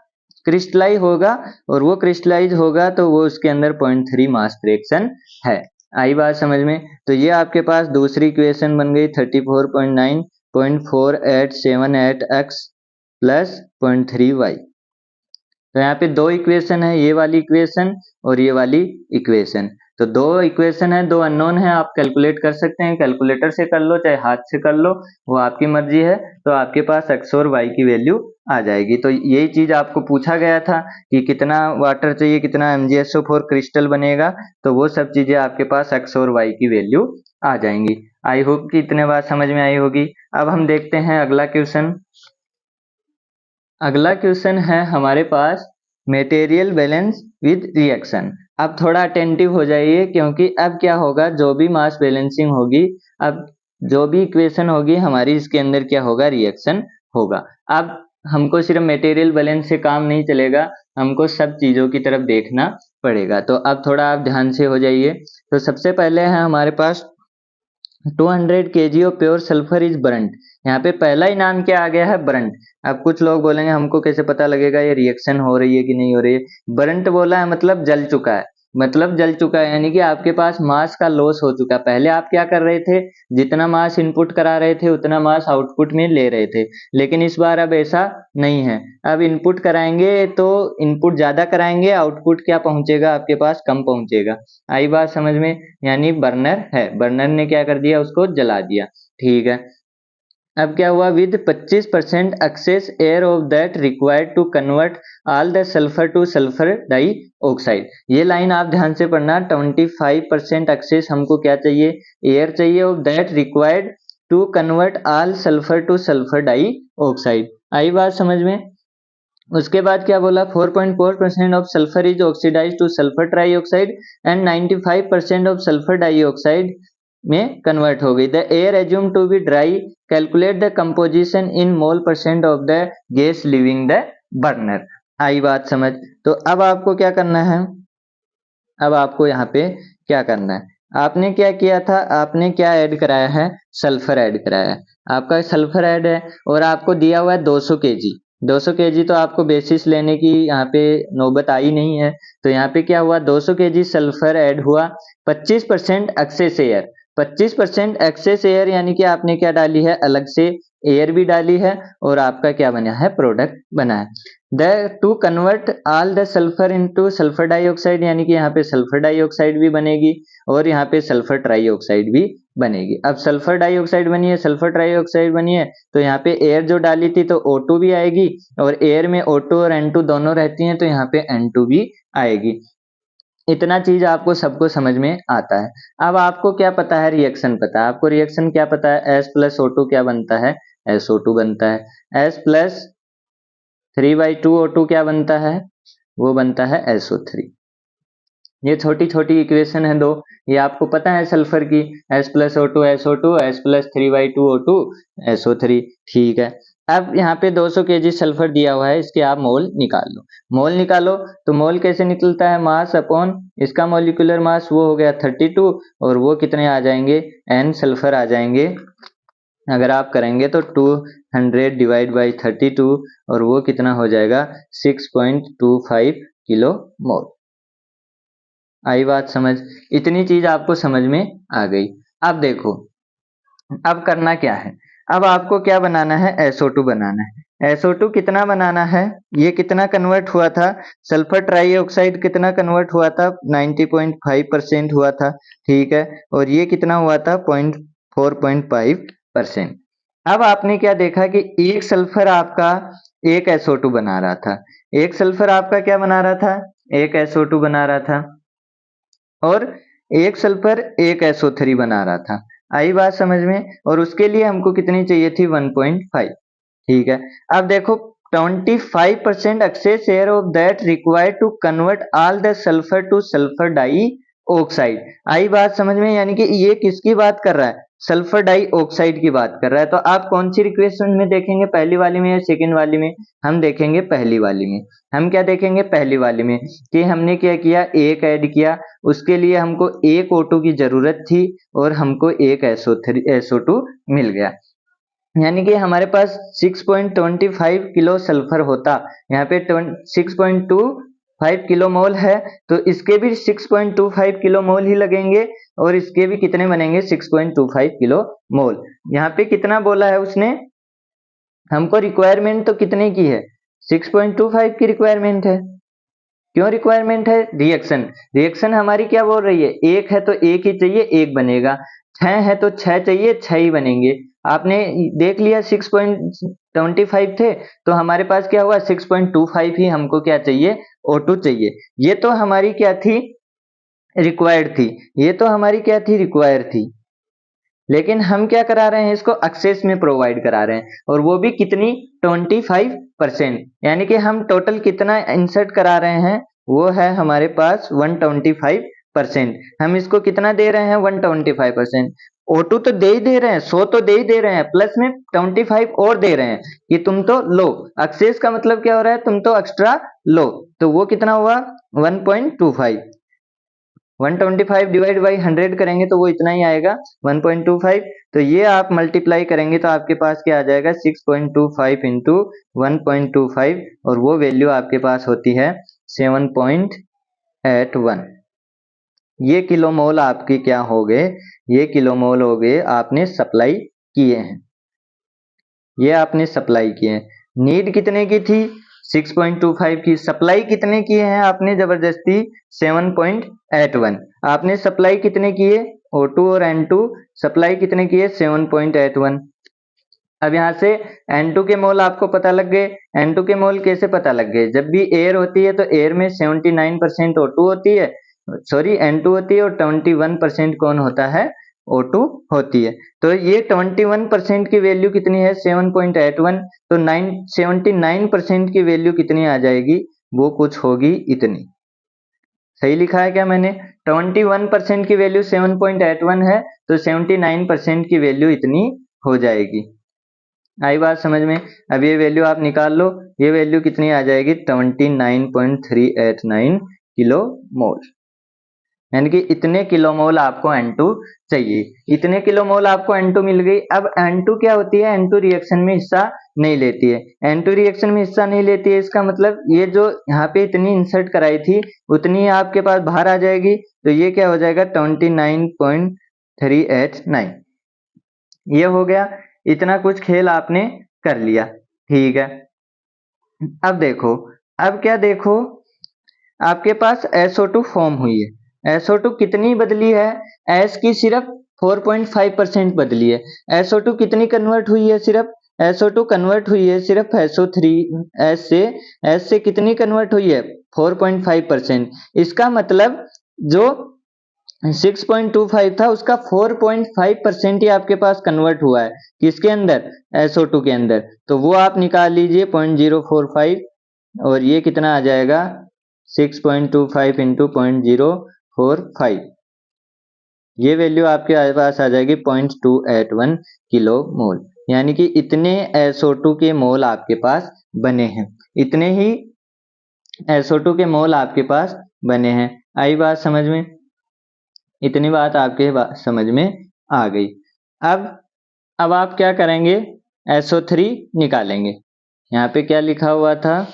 A: क्रिस्टलाइज होगा, और वो क्रिस्टलाइज होगा तो वो उसके अंदर 0.3 मास फ्रैक्शन है। आई बात समझ में, तो ये आपके पास दूसरी इक्वेशन बन गई 34.9 0.4878x प्लस 0.3y। तो यहाँ पे दो इक्वेशन है, ये वाली इक्वेशन और ये वाली इक्वेशन, तो दो इक्वेशन है, दो अननोन है, आप कैलकुलेट कर सकते हैं, कैलकुलेटर से कर लो चाहे हाथ से कर लो, वो आपकी मर्जी है। तो आपके पास x और y की वैल्यू आ जाएगी। तो यही चीज आपको पूछा गया था कि कितना वाटर चाहिए, कितना MgSO4 क्रिस्टल बनेगा, तो वो सब चीजें आपके पास x और y की वैल्यू आ जाएंगी। आई होप कि इतने बात समझ में आई होगी। अब हम देखते हैं अगला क्वेश्चन। अगला क्वेश्चन है हमारे पास मटेरियल बैलेंस विद रिएक्शन। अब थोड़ा अटेंटिव हो जाइए, क्योंकि अब क्या होगा, जो भी मास बैलेंसिंग होगी, अब जो भी इक्वेशन होगी हमारी, इसके अंदर क्या होगा, रिएक्शन होगा। अब हमको सिर्फ मटेरियल बैलेंस से काम नहीं चलेगा, हमको सब चीजों की तरफ देखना पड़ेगा। तो अब थोड़ा आप ध्यान से हो जाइए। तो सबसे पहले है हमारे पास 200 kg of pure sulphur is burned. यहाँ पे पहला ही नाम क्या आ गया है, बर्न्ड। अब कुछ लोग बोलेंगे हमको कैसे पता लगेगा ये रिएक्शन हो रही है कि नहीं हो रही है। बर्न्ट बोला है मतलब जल चुका है, मतलब जल चुका है, यानी कि आपके पास मास का लॉस हो चुका है। पहले आप क्या कर रहे थे, जितना मास इनपुट करा रहे थे उतना मास आउटपुट में ले रहे थे, लेकिन इस बार अब ऐसा नहीं है। अब इनपुट कराएंगे तो इनपुट ज्यादा कराएंगे, आउटपुट क्या पहुंचेगा आपके पास, कम पहुंचेगा। आई बात समझ में, यानी बर्नर है, बर्नर ने क्या कर दिया, उसको जला दिया, ठीक है। अब क्या हुआ, with 25% excess air of that required to convert all the sulphur to sulphur डाई ऑक्साइड। ये लाइन आप ध्यान से पढ़ना, 25% एक्सेस हमको क्या चाहिए, एयर चाहिए, of that required to convert all sulphur to sulphur डाई ऑक्साइड। आई बात समझ में। उसके बाद क्या बोला, 4.4% of sulphur is oxidise to sulphur trioxide and 95% of sulphur dioxide में कन्वर्ट हो गई। The air assume to be dry, calculate the composition in mole percent of the gas living the burner. आई बात समझ। तो अब आपको क्या करना है, अब आपको यहाँ पे क्या करना है, आपने क्या किया था, आपने क्या ऐड कराया है, सल्फर ऐड कराया है, आपका सल्फर ऐड है, और आपको दिया हुआ है 200 केजी। 200 केजी तो आपको बेसिस लेने की यहाँ पे नौबत आई नहीं है। तो यहाँ पे क्या हुआ, 200 केजी सल्फर ऐड हुआ, 25% एक्सेस एयर, 25% एक्सेस एयर, यानी कि आपने क्या डाली है, अलग से एयर भी डाली है, और आपका क्या बना है, प्रोडक्ट बना है। The two convert all the sulphur into sulphur dioxide, यानी कि यहाँ पे सल्फर डाइऑक्साइड भी बनेगी और यहाँ पे सल्फर ट्राईऑक्साइड भी बनेगी। अब सल्फर डाइऑक्साइड बनी है, सल्फर ट्राईऑक्साइड बनी है, तो यहाँ पे एयर जो डाली थी तो O2 भी आएगी, और एयर में O2 और N2 दोनों रहती हैं, तो यहाँ पे N2 भी आएगी। इतना चीज आपको सबको समझ में आता है। अब आपको क्या पता है, रिएक्शन पता है, आपको रिएक्शन क्या पता है, S प्लस O2 क्या बनता है, SO2 बनता है। S प्लस 3/2 O2 क्या बनता है, वो बनता है SO3। ये छोटी छोटी इक्वेशन है दो, ये आपको पता है सल्फर की, S+O2 SO2 S+3/2O2 SO3। ठीक है, अब यहाँ पे 200 kg सल्फर दिया हुआ है, इसके आप मोल निकाल लो। मोल निकालो तो मोल कैसे निकलता है, मास अपॉन इसका मॉलिक्यूलर मास, वो हो गया 32, और वो कितने आ जाएंगे, N सल्फर आ जाएंगे। अगर आप करेंगे तो 200 डिवाइड बाई 32, और वो कितना हो जाएगा 6.25 किलो मोल। आई बात समझ, इतनी चीज आपको समझ में आ गई। अब देखो, अब करना क्या है, अब आपको क्या बनाना है, SO2 बनाना है। SO2 कितना बनाना है, ये कितना कन्वर्ट हुआ था, सल्फर ट्राईऑक्साइड कितना कन्वर्ट हुआ था, 90.5% हुआ था। ठीक है, और ये कितना हुआ था, 4.5%। अब आपने क्या देखा कि एक सल्फर आपका एक SO2 बना रहा था, एक सल्फर आपका क्या बना रहा था, एक SO2 बना रहा था, और एक सल्फर एक SO3 बना रहा था। आई बात समझ में, और उसके लिए हमको कितनी चाहिए थी, 1.5। ठीक है, अब देखो 25% excess air of that required to convert all the sulphur to sulphur डाई ऑक्साइड। आई बात समझ में, यानी कि ये किसकी बात कर रहा है, सल्फर डाई ऑक्साइड की बात कर रहा है। तो आप कौन सी रिक्वेशन में देखेंगे, पहली वाली में या सेकेंड वाली में, हम देखेंगे पहली वाली में। हम क्या देखेंगे, पहली वाली में, कि हमने क्या किया, एक ऐड किया, उसके लिए हमको एक O2 की जरूरत थी, और हमको एक SO2 मिल गया। यानी कि हमारे पास 6.25 किलो सल्फर होता, यहाँ पे 6.25 किलो मोल है, तो इसके भी 6.25 किलो मोल ही लगेंगे, और इसके भी कितने बनेंगे, 6.25 किलो मोल। यहाँ पे कितना बोला है उसने, हमको रिक्वायरमेंट तो कितने की है, 6.25 की रिक्वायरमेंट है। क्यों रिक्वायरमेंट है, रिएक्शन, रिएक्शन हमारी क्या बोल रही है, एक है तो एक ही चाहिए, एक बनेगा, 6 है तो 6 चाहिए, 6 ही बनेंगे। आपने देख लिया 6.25 थे, तो हमारे पास क्या हुआ, 6.25 ही हमको क्या चाहिए, O2 चाहिए। ये तो हमारी क्या थी, रिक्वायर्ड थी, ये तो हमारी क्या थी, रिक्वायर्ड थी। लेकिन हम क्या करा रहे हैं, इसको एक्सेस में प्रोवाइड करा रहे हैं, और वो भी कितनी, 25%। यानी कि हम टोटल कितना इंसर्ट करा रहे हैं, वो है हमारे पास 125%। हम इसको कितना दे रहे हैं, 125%। O2 तो दे ही दे रहे हैं, 100 तो दे ही दे रहे हैं, प्लस में 25 और दे रहे हैं, कि तुम तो लो। एक्सेस का मतलब क्या हो रहा है, तुम तो एक्स्ट्रा लो, तो वो कितना हुआ, 1.25। 125 डिवाइड बाई 100 करेंगे तो वो इतना ही आएगा, 1.25। तो ये आप मल्टीप्लाई करेंगे तो आपके पास क्या आ जाएगा, 6.25 इंटू 1.25, और वो वैल्यू आपके पास होती है 7.81। ये किलो मोल आपके क्या हो गए, ये किलो मोल हो गए, आपने सप्लाई किए हैं, ये आपने सप्लाई किए हैं। नीड कितने की थी, 6.25 की। सप्लाई कितने किए हैं आपने, जबरदस्ती 7.81। आपने सप्लाई कितने किए, O2 और N2 सप्लाई कितने किए, 7.81। अब यहाँ से N2 के मोल आपको पता लग गए। N2 के मोल कैसे पता लग गए, जब भी एयर होती है तो एयर में 79% O2 होती है, सॉरी N2 होती है, और 21% कौन होता है, O2 होती है। तो ये 21% की वैल्यू कितनी है, 7.81। तो 79% की वैल्यू कितनी आ जाएगी, वो कुछ होगी इतनी। सही लिखा है क्या मैंने, 21% की वैल्यू 7.81 है, तो 79% की वैल्यू इतनी हो जाएगी। आई बात समझ में। अब ये वैल्यू आप निकाल लो, ये वैल्यू कितनी आ जाएगी, 29.389 किलो मोल। यानी कि इतने किलो मोल आपको N2 चाहिए, इतने किलो मोल आपको N2 मिल गई। अब N2 क्या होती है, N2 रिएक्शन में हिस्सा नहीं लेती है। N2 रिएक्शन में हिस्सा नहीं लेती है, इसका मतलब ये जो यहाँ पे इतनी इंसर्ट कराई थी उतनी आपके पास बाहर आ जाएगी, तो ये क्या हो जाएगा, 29.389। ये हो गया, इतना कुछ खेल आपने कर लिया। ठीक है, अब देखो, अब क्या देखो, आपके पास SO2 फॉर्म हुई है। SO2 कितनी बदली है, S की सिर्फ 4.5% बदली है। SO2 कितनी कन्वर्ट हुई है, सिर्फ SO2 कन्वर्ट हुई है सिर्फ SO3 S से कितनी कन्वर्ट हुई है, 4.5%। इसका मतलब जो 6.25 था उसका 4.5% ही आपके पास कन्वर्ट हुआ है, किसके अंदर, SO2 के अंदर। तो वो आप निकाल लीजिए 0.045, और ये कितना आ जाएगा, 6.25 इंटू 0.045, ये वैल्यू आपके पास आ जाएगी 0.281 किलो मोल। यानी कि इतने SO2 के मोल आपके पास बने हैं, इतने ही SO2 के मोल आपके पास बने हैं। आई बात समझ में? इतनी बात आपके समझ में आ गई। अब आप क्या करेंगे, SO3 निकालेंगे। यहाँ पे क्या लिखा हुआ था,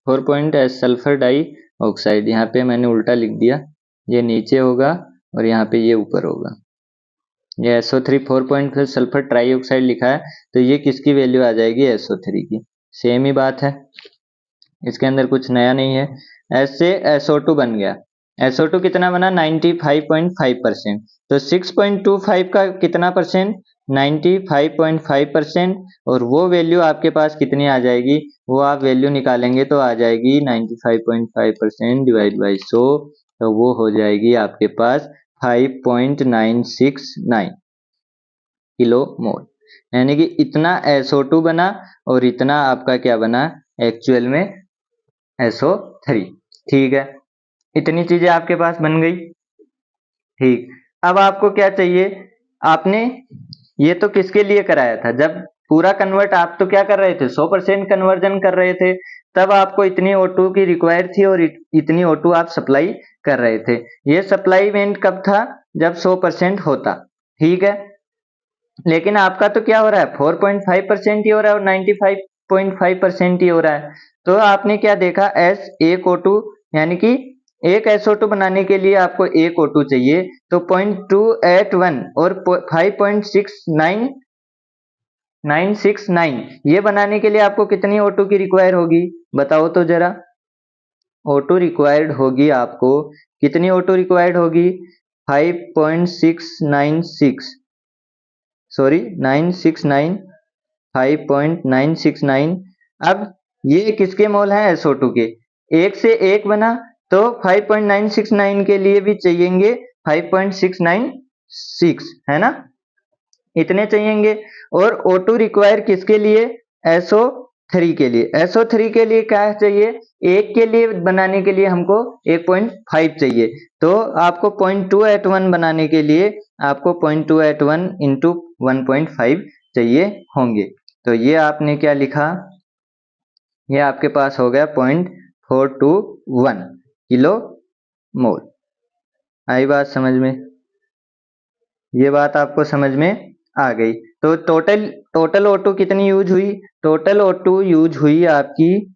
A: 4 सल्फर डाई ऑक्साइड, यहाँ पे मैंने उल्टा लिख दिया, ये नीचे होगा और यहाँ पे ये ऊपर होगा। ये SO3 4 सल्फर ट्राई ऑक्साइड लिखा है, तो ये किसकी वैल्यू आ जाएगी, SO3 की। सेम ही बात है, इसके अंदर कुछ नया नहीं है। ऐसे SO2 बन गया, SO2 कितना बना, 95.5%। तो 6.25 का कितना परसेंट, 95.5%, और वो वैल्यू आपके पास कितनी आ जाएगी, वो आप वैल्यू निकालेंगे तो आ जाएगी 95.5% डिवाइड बाई 100, तो वो हो जाएगी आपके पास 5.969 किलो मोल। यानी कि इतना SO2 बना और इतना आपका क्या बना, एक्चुअल में SO3। ठीक है, इतनी चीजें आपके पास बन गई। ठीक, अब आपको क्या चाहिए, आपने ये तो किसके लिए कराया था, जब पूरा कन्वर्ट आप तो क्या कर रहे थे, 100% कन्वर्जन कर रहे थे, तब आपको इतनी O2 की रिक्वायर थी और इतनी O2 आप सप्लाई कर रहे थे। ये सप्लाई इवेंट कब था, जब 100% होता। ठीक है, लेकिन आपका तो क्या हो रहा है, 4.5% ही हो रहा है और 95.5% ही हो रहा है। तो आपने क्या देखा, एक O2, यानी कि एक SO2 बनाने के लिए आपको एक O2 चाहिए, तो 0.281 और 5.69 ये बनाने के लिए आपको कितनी O2 की रिक्वायर होगी, बताओ तो जरा। O2 रिक्वायर्ड होगी आपको, कितनी O2 रिक्वायर्ड होगी, 5.696, सॉरी 969, 5.969। अब ये किसके मोल हैं, SO2 के, एक से एक बना, तो 5.969 के लिए भी चाहिएंगे 5.696, है ना, इतने चाहिएंगे। और O2 रिक्वायर किसके लिए, SO3 के लिए। SO3 के लिए क्या चाहिए, एक के लिए बनाने के लिए हमको 1.5 चाहिए, तो आपको 0.281 बनाने के लिए आपको 0.281 इंटू 1.5 चाहिए होंगे। तो ये आपने क्या लिखा, ये आपके पास हो गया 0.421 किलो मोल। आई बात समझ में, ये बात आपको समझ में आ गई। तो टोटल O2 कितनी यूज हुई, टोटल O2 यूज हुई आपकी,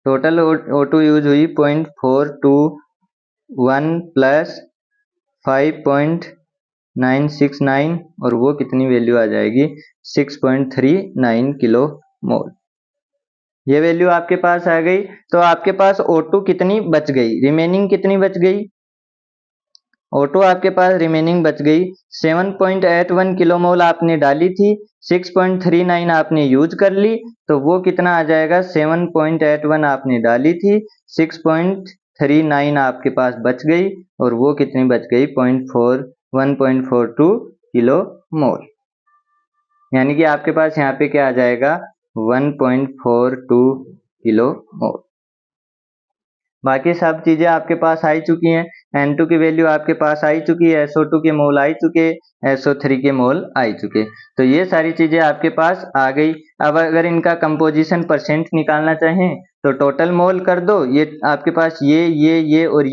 A: टोटल O2 यूज हुई 0.421 प्लस 5.969, और वो कितनी वैल्यू आ जाएगी, 6.39 किलो मोल। ये वैल्यू आपके पास आ गई। तो आपके पास O2 कितनी बच गई, रिमेनिंग कितनी बच गई, O2 आपके पास रिमेनिंग बच गई 7.81 किलो मोल आपने डाली थी, 6.39 आपने यूज कर ली, तो वो कितना आ जाएगा, 7.81 आपने डाली थी, 6.39 आपके पास बच गई, और वो कितनी बच गई, 1.42 किलो मोल। यानी कि आपके पास यहाँ पे क्या आ जाएगा, 1.42 किलो मोल। बाकी सब चीजें आपके पास आई चुकी हैं, N2 की वैल्यू आपके पास आई चुकी है, SO2 के मोल आई चुके, SO3 के मोल आई चुके। तो ये सारी चीजें आपके पास आ गई। अब अगर इनका कंपोजिशन परसेंट निकालना चाहें तो टोटल मोल कर दो, ये आपके पास ये और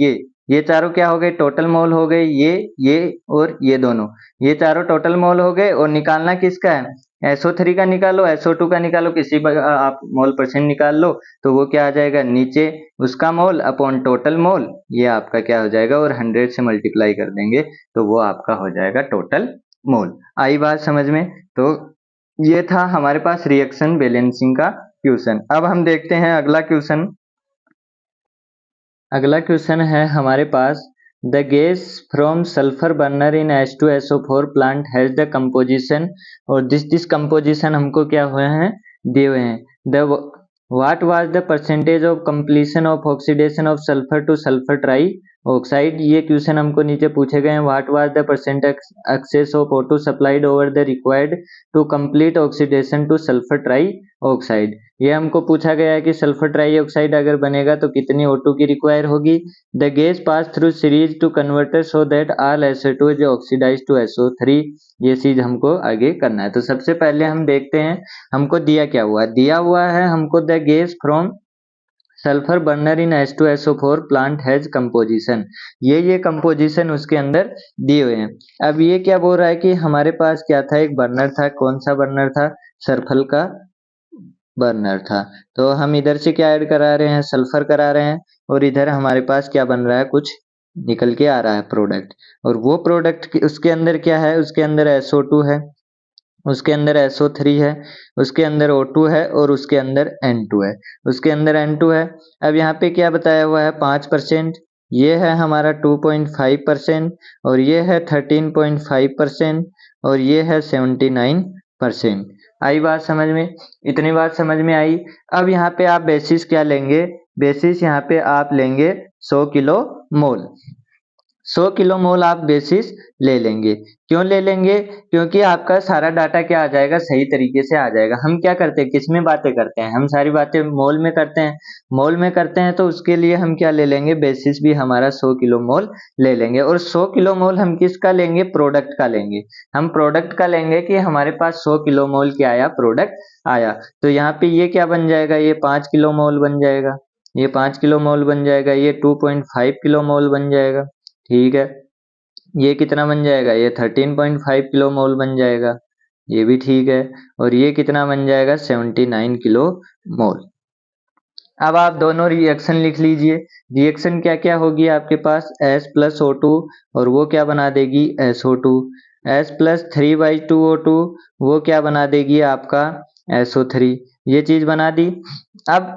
A: ये चारों क्या हो गए, टोटल मोल हो गए, ये और ये दोनों, ये चारों टोटल मोल हो गए। और निकालना किसका है, SO3 का निकालो, SO2 का निकालो, किसी आप मोल परसेंट निकाल लो, तो वो क्या आ जाएगा, नीचे उसका मोल अपॉन टोटल मोल, ये आपका क्या हो जाएगा, और 100 से मल्टीप्लाई कर देंगे तो वो आपका हो जाएगा टोटल मोल। आई बात समझ में। तो ये था हमारे पास रिएक्शन बैलेंसिंग का क्वेश्चन। अब हम देखते हैं अगला क्वेश्चन। अगला क्वेश्चन है हमारे पास, the gas from sulphur burner in H2SO4 plant has the composition, और दिस कंपोजिशन हमको क्या हुए हैं, दिए हुए हैं। The what was the percentage of completion of oxidation of sulphur to sulphur trioxide. ये क्वेश्चन हमको नीचे पूछे गए हैं, what was the percent excess of O2 supplied over the required to complete oxidation to sulphur trioxide. ये हमको पूछा गया है कि सल्फर ट्राई ऑक्साइड अगर बनेगा तो कितनी O2 की रिक्वायर होगी। The gas pass through series to converter so that all SO2 is oxidise to SO3। ये चीज हमको आगे करना है। तो सबसे पहले हम देखते हैं हमको दिया क्या हुआ है। दिया हुआ है हमको the gas from sulphur burner in H2SO4 plant has composition. ये कंपोजिशन उसके अंदर दिए हुए हैं। अब ये क्या बोल रहा है कि हमारे पास क्या था, एक बर्नर था। कौन सा बर्नर था? सल्फर का बर्नर था। तो हम इधर से क्या ऐड करा रहे हैं? सल्फर करा रहे हैं। और इधर हमारे पास क्या बन रहा है? कुछ निकल के आ रहा है प्रोडक्ट। और वो प्रोडक्ट उसके अंदर क्या है? उसके अंदर SO2 है, उसके अंदर SO3 है, उसके अंदर O2 है और उसके अंदर N2 है। उसके अंदर N2 है। अब यहाँ पे क्या बताया हुआ है? 5%। ये है हमारा 2.5% और ये है 13.5% और ये है 79%। आई बात समझ में? इतनी बात समझ में आई। अब यहाँ पे आप बेसिस क्या लेंगे? बेसिस यहाँ पे आप लेंगे 100 किलो मोल। 100 किलो मोल आप बेसिस ले लेंगे। क्यों ले लेंगे? क्योंकि आपका सारा डाटा क्या आ जाएगा? सही तरीके से आ जाएगा। हम क्या करते हैं, किस में बातें करते हैं? हम सारी बातें मोल में करते हैं। मोल में करते हैं तो उसके लिए हम क्या ले लेंगे? बेसिस भी हमारा 100 किलो मोल ले लेंगे। और 100 किलो मोल हम किसका लेंगे? प्रोडक्ट का लेंगे। हम प्रोडक्ट का लेंगे कि हमारे पास 100 किलो मोल क्या आया? प्रोडक्ट आया। तो यहाँ पे ये क्या बन जाएगा? ये 5 किलो मोल बन जाएगा। ये 5 किलो मोल बन जाएगा। ये 2.5 किलो मोल बन जाएगा। ठीक है। ये कितना बन जाएगा? ये 13.5 किलो मोल बन जाएगा। ये भी ठीक है। और ये कितना बन जाएगा? 79 किलो मोल। अब आप दोनों रिएक्शन लिख लीजिए। रिएक्शन क्या क्या होगी आपके पास? S प्लस O2 और वो क्या बना देगी? SO2। S प्लस 3/2O2 वो क्या बना देगी? आपका SO3। ये चीज बना दी। अब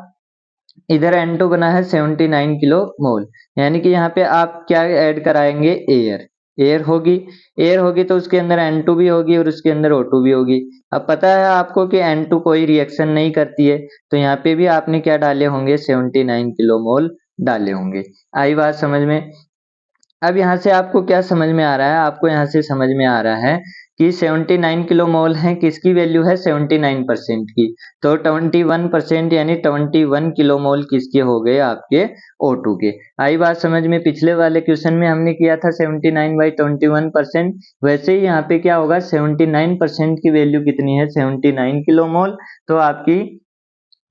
A: इधर N2 बना है 79 किलो मोल, यानी कि यहाँ पे आप क्या ऐड कराएंगे? एयर। एयर होगी। एयर होगी तो उसके अंदर N2 भी होगी और उसके अंदर O2 भी होगी। अब पता है आपको कि N2 कोई रिएक्शन नहीं करती है, तो यहाँ पे भी आपने क्या डाले होंगे? 79 किलो मोल डाले होंगे। आई बात समझ में? अब यहाँ से आपको क्या समझ में आ रहा है? आपको यहाँ से समझ में आ रहा है कि 79 किलो मोल है, किसकी वैल्यू है? 79% की। तो 21% यानी 21 किलो मोल किसके हो गए? आपके O2 के। आई बात समझ में? पिछले वाले क्वेश्चन में हमने किया था 79/21%। वैसे ही यहाँ पे क्या होगा? 79% की वैल्यू कितनी है? 79 किलो मोल। तो आपकी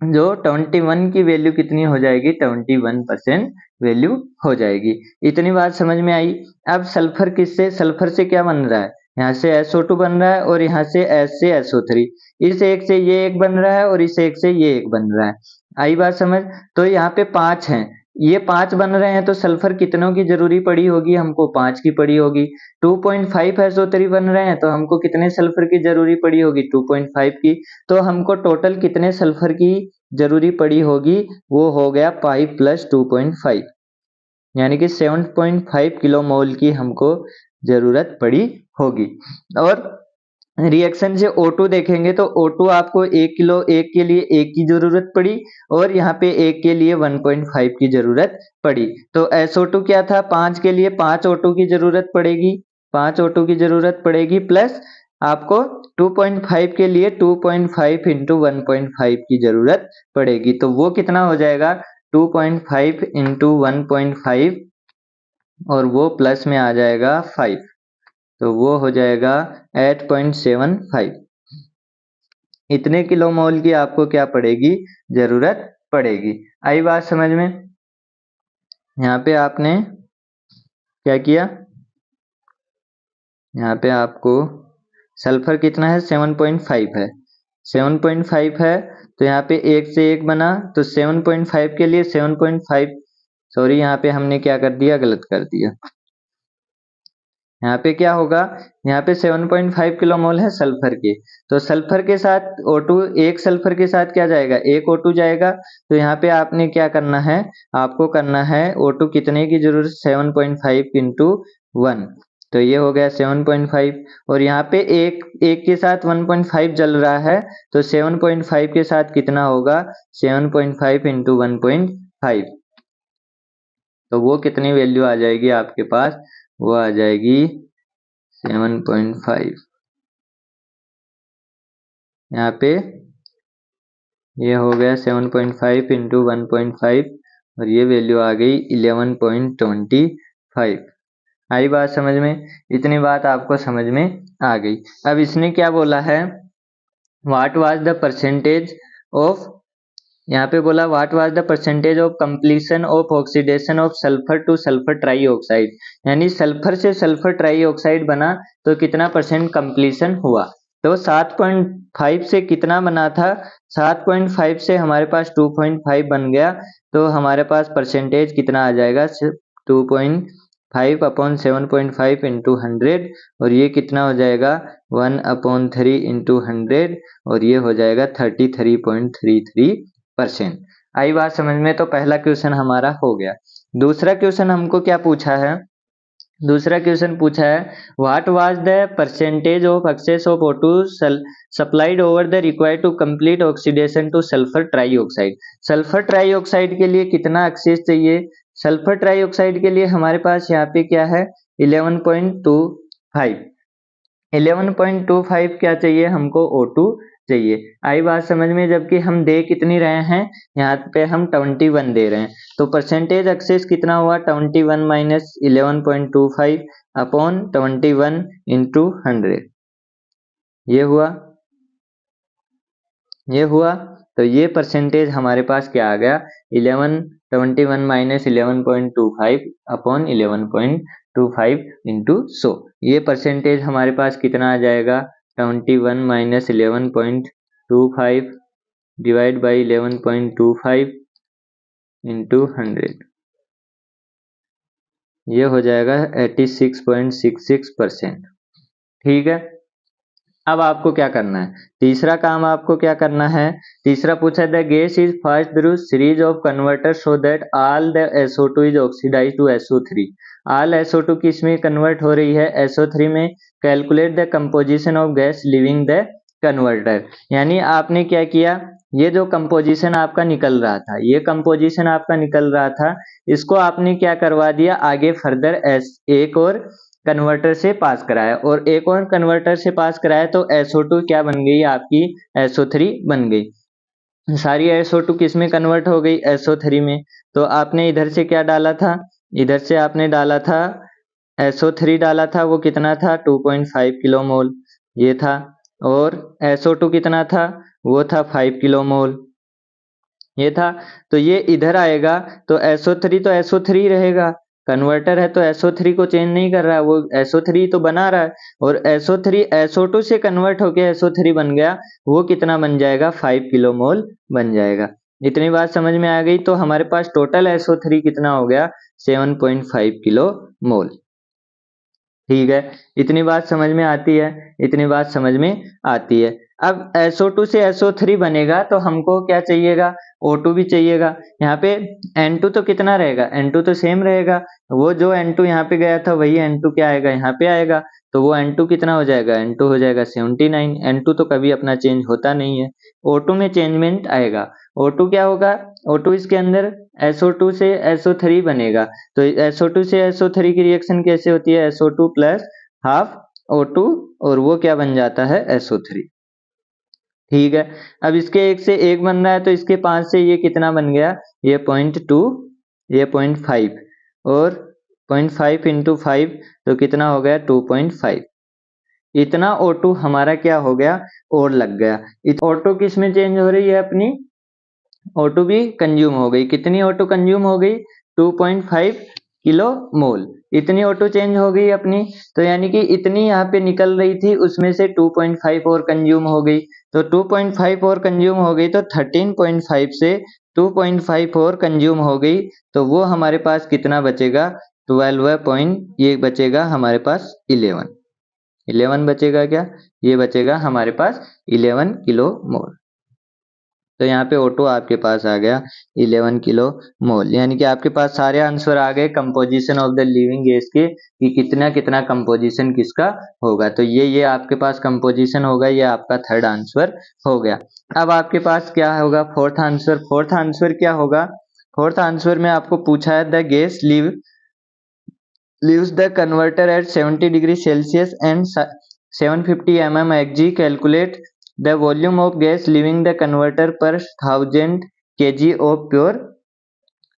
A: जो 21 की वैल्यू कितनी हो जाएगी? 21% वैल्यू हो जाएगी। इतनी बात समझ में आई। अब सल्फर किससे? सल्फर से क्या बन रहा है? यहाँ से SO2 बन रहा है और यहाँ से S से SO3। इस एक से ये एक बन रहा है और इस एक से ये एक बन रहा है। आई बात समझ? तो यहाँ पे 5 हैं, ये 5 बन रहे हैं तो सल्फर कितनों की जरूरी पड़ी होगी? हमको 5 की पड़ी होगी। 2.5 SO3 बन रहे हैं तो हमको कितने सल्फर की जरूरी पड़ी होगी? 2.5 की। तो हमको टोटल कितने सल्फर की जरूरी पड़ी होगी? वो हो गया 5 प्लस 2.5, यानी कि 7.5 किलो मोल की हमको जरूरत पड़ी होगी। और रिएक्शन से O2 देखेंगे तो O2 आपको 1 किलो, एक के लिए 1 की जरूरत पड़ी और यहाँ पे 1 के लिए 1.5 की जरूरत पड़ी। तो SO2 क्या था? 5 के लिए 5 O2 की जरूरत पड़ेगी। 5 O2 की जरूरत पड़ेगी प्लस आपको 2.5 के लिए 2.5 इंटू 1.5 की जरूरत पड़ेगी। तो वो कितना हो जाएगा? 2.5 इंटू 1.5 और वो प्लस में आ जाएगा 5, तो वो हो जाएगा 8.75। इतने किलो मोल की आपको क्या पड़ेगी? जरूरत पड़ेगी। आई बात समझ में? यहाँ पे आपने क्या किया? यहाँ पे आपको सल्फर कितना है? 7.5 है। 7.5 है तो यहाँ पे 1 से 1 बना, तो 7.5 के लिए 7.5, सॉरी यहाँ पे हमने क्या कर दिया? गलत कर दिया। यहाँ पे क्या होगा? यहाँ पे 7.5 किलो मोल है सल्फर के, तो सल्फर के साथ O2, एक सल्फर के साथ क्या जाएगा? एक O2 जाएगा। तो यहाँ पे आपने क्या करना है? आपको करना है O2 कितने की जरूरत? 7.5 इंटू 1, तो ये हो गया 7.5। और यहाँ पे एक के साथ 1.5 जल रहा है, तो 7.5 के साथ कितना होगा? 7.5 इंटू 1.5, तो वो कितनी वैल्यू आ जाएगी आपके पास, वो आ जाएगी 7.5। यहाँ पे ये हो गया 7.5 इंटू 1.5 और ये वैल्यू आ गई 11.25। आई बात समझ में? इतनी बात आपको समझ में आ गई। अब इसने क्या बोला है, what was the percentage of, यहाँ पे बोला what was the percentage of completion of oxidation of sulphur to sulphur trioxide, यानी सल्फर से सल्फर ट्राईऑक्साइड बना तो कितना परसेंट कंप्लीशन हुआ। तो 7.5 से कितना बना था, 7.5 से हमारे पास 2.5 बन गया, तो हमारे पास परसेंटेज कितना आ जाएगा, 2.5 अपॉन 7.5 इंटू 100, और ये कितना हो जाएगा 1/3 इंटू 100, और ये हो जाएगा 33.33%। आई बात समझ में? तो पहला क्वेश्चन हमारा हो गया। दूसरा क्वेश्चन हमको क्या पूछा है, दूसरा क्वेश्चन पूछा है what was the percentage of excess of O2 supplied over the required to complete oxidation to sulphur trioxide. Sulphur trioxide के लिए कितना एक्सेस चाहिए, सल्फर ट्राईऑक्साइड के लिए हमारे पास यहाँ पे क्या है 11.25, 11.25 क्या चाहिए हमको, O2 चाहिए। आई बात समझ में? जबकि हम दे कितनी रहे हैं, यहाँ पे हम 21 दे रहे हैं, तो परसेंटेज एक्सेस कितना हुआ 21 माइनस 11.25 अपॉन 21 इंटू 100, ये हुआ। तो ये परसेंटेज हमारे पास क्या आ गया 21 माइनस 11.25 अपॉन 11.25 इंटू 100, ये परसेंटेज हमारे पास कितना आ जाएगा 21 माइनस 11.25 डिवाइड बाई 11.25 इंटू 100, ये हो जाएगा 86.66%। ठीक है, अब आपको क्या करना है, तीसरा काम आपको क्या करना है, तीसरा पूछा the gas is passed through series of converter so that all the SO2 is oxidised to SO3। All SO2 किस में कन्वर्ट हो रही है, SO3 में। Calculate the composition of gas living the converter, यानी आपने क्या किया, ये जो कंपोजिशन आपका निकल रहा था, ये कंपोजिशन आपका निकल रहा था, इसको आपने क्या करवा दिया आगे फर्दर एक और कन्वर्टर से पास कराया, और एक और कन्वर्टर से पास कराया तो SO2 क्या बन गई आपकी, SO3 बन गई। सारी SO2 किस में कन्वर्ट हो गई, SO3 में। तो आपने इधर से क्या डाला था, इधर से आपने डाला था SO3 डाला था, वो कितना था 2.5 किलो मोल, ये था। और SO2 कितना था, वो था 5 किलो मोल, ये था। तो ये इधर आएगा तो SO3 तो SO3 रहेगा, कन्वर्टर है तो SO3 को चेंज नहीं कर रहा है, वो SO3 तो बना रहा है, और SO3 SO2 से कन्वर्ट होके SO3 बन गया, वो कितना बन जाएगा 5 किलो मोल बन जाएगा। इतनी बात समझ में आ गई। तो हमारे पास टोटल SO3 कितना हो गया 7.5 किलो मोल। ठीक है, इतनी बात समझ में आती है, इतनी बात समझ में आती है। अब SO2 से SO3 बनेगा तो हमको क्या चाहिएगा, O2 भी चाहिएगा। यहाँ पे N2 तो कितना रहेगा, N2 तो सेम रहेगा, वो जो N2 यहाँ पे गया था वही N2 क्या आएगा यहाँ पे आएगा, तो वो N2 कितना हो जाएगा, N2 हो जाएगा 79। N2 तो कभी अपना चेंज होता नहीं है, O2 में चेंजमेंट आएगा। O2 क्या होगा, O2 इसके अंदर SO2 से SO3 बनेगा, तो SO2 से SO3 की रिएक्शन कैसे होती है, SO2 प्लस हाफ O2, और वो क्या बन जाता है SO3। ठीक है, अब इसके एक से एक बन रहा है तो इसके 5 से ये कितना बन गया, ये 0.2, ये 0.5, और 0.5 इंटू 5 तो कितना हो गया 2.5। इतना O2 हमारा क्या हो गया और लग गया। O2 किस में चेंज हो रही है अपनी, O2 भी कंज्यूम हो गई, कितनी O2 कंज्यूम हो गई 2.5 किलो मोल, इतनी O2 चेंज हो गई अपनी। तो यानी कि इतनी यहाँ पे निकल रही थी, उसमें से 2.5 और कंज्यूम हो गई, तो 2.5 और कंज्यूम हो गई, तो 13.5 से 2.5 और कंज्यूम हो गई, तो वो हमारे पास कितना बचेगा 12 पॉइंट, ये बचेगा हमारे पास 11 बचेगा, क्या ये बचेगा हमारे पास 11 किलो मोल। तो यहाँ पे O2 आपके पास आ गया 11 किलो मोल, यानी कि आपके पास सारे आंसर आ गए composition of the living gas के, कि कितना कितना कंपोजिशन किसका होगा। तो ये आपके पास कंपोजिशन होगा, ये आपका थर्ड आंसर हो गया। अब आपके पास क्या होगा फोर्थ आंसर, फोर्थ आंसर क्या होगा, फोर्थ आंसर में आपको पूछा है the gas leaves the converter at 70 degree Celsius and 750 mmHg. Calculate the volume of gas leaving the converter per 1000 kg of pure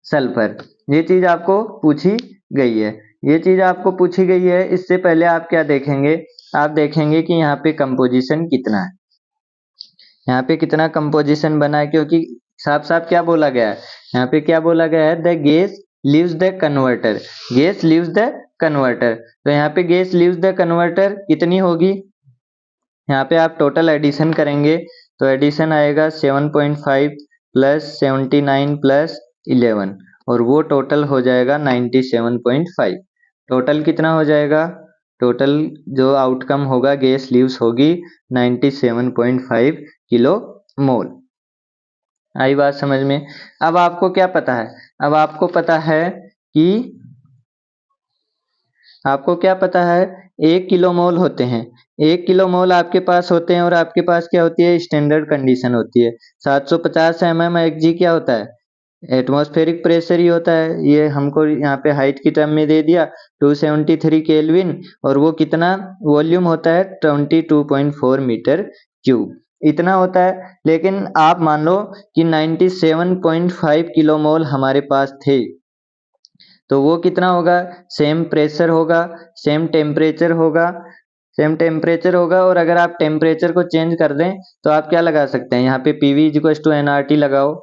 A: sulphur. ये चीज आपको पूछी गई है। ये चीज आपको पूछी गई है। इससे पहले आप क्या देखेंगे, आप देखेंगे कि यहाँ पे कंपोजिशन कितना है, यहाँ पे कितना कंपोजिशन बना है, क्योंकि साफ साफ क्या बोला गया है, यहाँ पे क्या बोला गया है, the gas leaves the converter, gas leaves the converter. तो यहाँ पे गैस लीव्स द कन्वर्टर कितनी होगी, यहाँ पे आप टोटल एडिशन करेंगे तो एडिशन आएगा 7.5 प्लस 79 प्लस 11 और वो टोटल हो जाएगा 97.5। टोटल कितना हो जाएगा, टोटल जो आउटकम होगा गैस लीव्स होगी 97.5 किलो मोल। आई बात समझ में। अब आपको क्या पता है, अब आपको पता है कि आपको क्या पता है 1 किलो मोल होते हैं, 1 किलो मोल आपके पास होते हैं और आपके पास क्या होती है, स्टैंडर्ड कंडीशन होती है। 750 mmHg क्या होता है, एटमॉस्फेरिक प्रेशर ही होता है। ये हमको यहाँ पे हाइट की टर्म में दे दिया 273 केल्विन और वो कितना वॉल्यूम होता है 22.4 मीटर क्यूब, इतना होता है। लेकिन आप मान लो कि 97.5 किलो मोल हमारे पास थे, तो वो कितना होगा, सेम प्रेशर होगा, सेम टेम्परेचर होगा, सेम टेम्परेचर होगा। और अगर आप टेम्परेचर को चेंज कर दें तो आप क्या लगा सकते हैं, यहाँ पे PV इक्वल्स टू nRT लगाओ,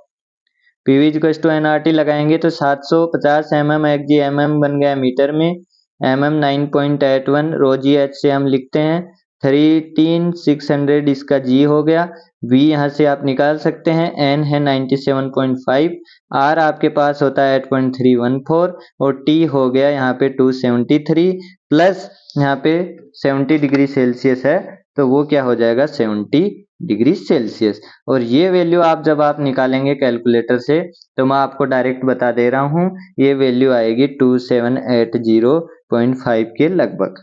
A: PV इक्वल्स टू nRT लगाएंगे तो 750 mmHg, mm बन गया मीटर में, mm 9.81, रो जी एच से हम लिखते हैं 13600, इसका G हो गया, V यहाँ से आप निकाल सकते हैं, N है 97.5, R आपके पास होता है 8.314 और T हो गया यहाँ पे 273 प्लस यहाँ पे 70 डिग्री सेल्सियस है तो वो क्या हो जाएगा 70 डिग्री सेल्सियस। और ये वैल्यू आप जब आप निकालेंगे कैलकुलेटर से तो मैं आपको डायरेक्ट बता दे रहा हूँ, ये वैल्यू आएगी 2780.5 के लगभग,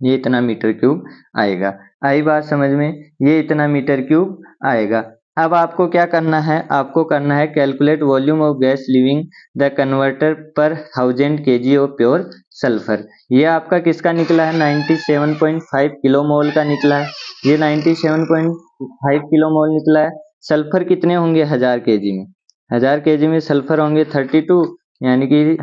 A: ये इतना मीटर क्यूब आएगा। आई बात समझ में, ये इतना मीटर क्यूब आएगा। अब आपको क्या करना है, आपको करना है calculate volume of gas living the converter पर 1000 kg ऑफ प्योर सल्फर। ये आपका किसका निकला है, 97.5 किलो मोल का निकला है, ये 97.5 किलो मोल निकला है। सल्फर कितने होंगे 1000 kg में, 1000 kg में सल्फर होंगे 32, यानी कि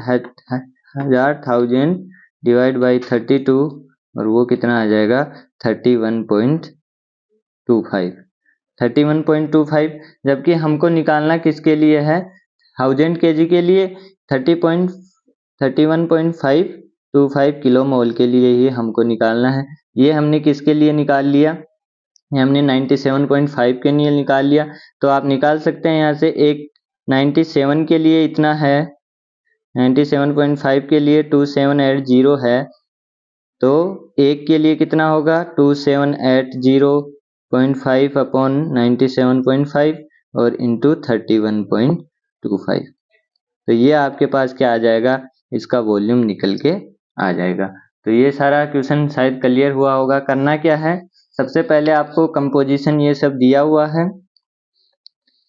A: 1000 डिवाइड बाई 32 और वो कितना आ जाएगा 31.25, जबकि हमको निकालना किसके लिए है 1000 kg के लिए 31.525 किलो मोल के लिए ही हमको निकालना है। ये हमने किसके लिए निकाल लिया, ये हमने 97.5 के लिए निकाल लिया। तो आप निकाल सकते हैं यहाँ से, एक 97 के लिए इतना है, 97.5 के लिए 2780 है, तो एक के लिए कितना होगा 2780.5 अपॉन 97.5 और इंटू 31.25। तो ये आपके पास क्या आ जाएगा, इसका वॉल्यूम निकल के आ जाएगा। तो ये सारा क्वेश्चन शायद क्लियर हुआ होगा। करना क्या है, सबसे पहले आपको कंपोजिशन ये सब दिया हुआ है,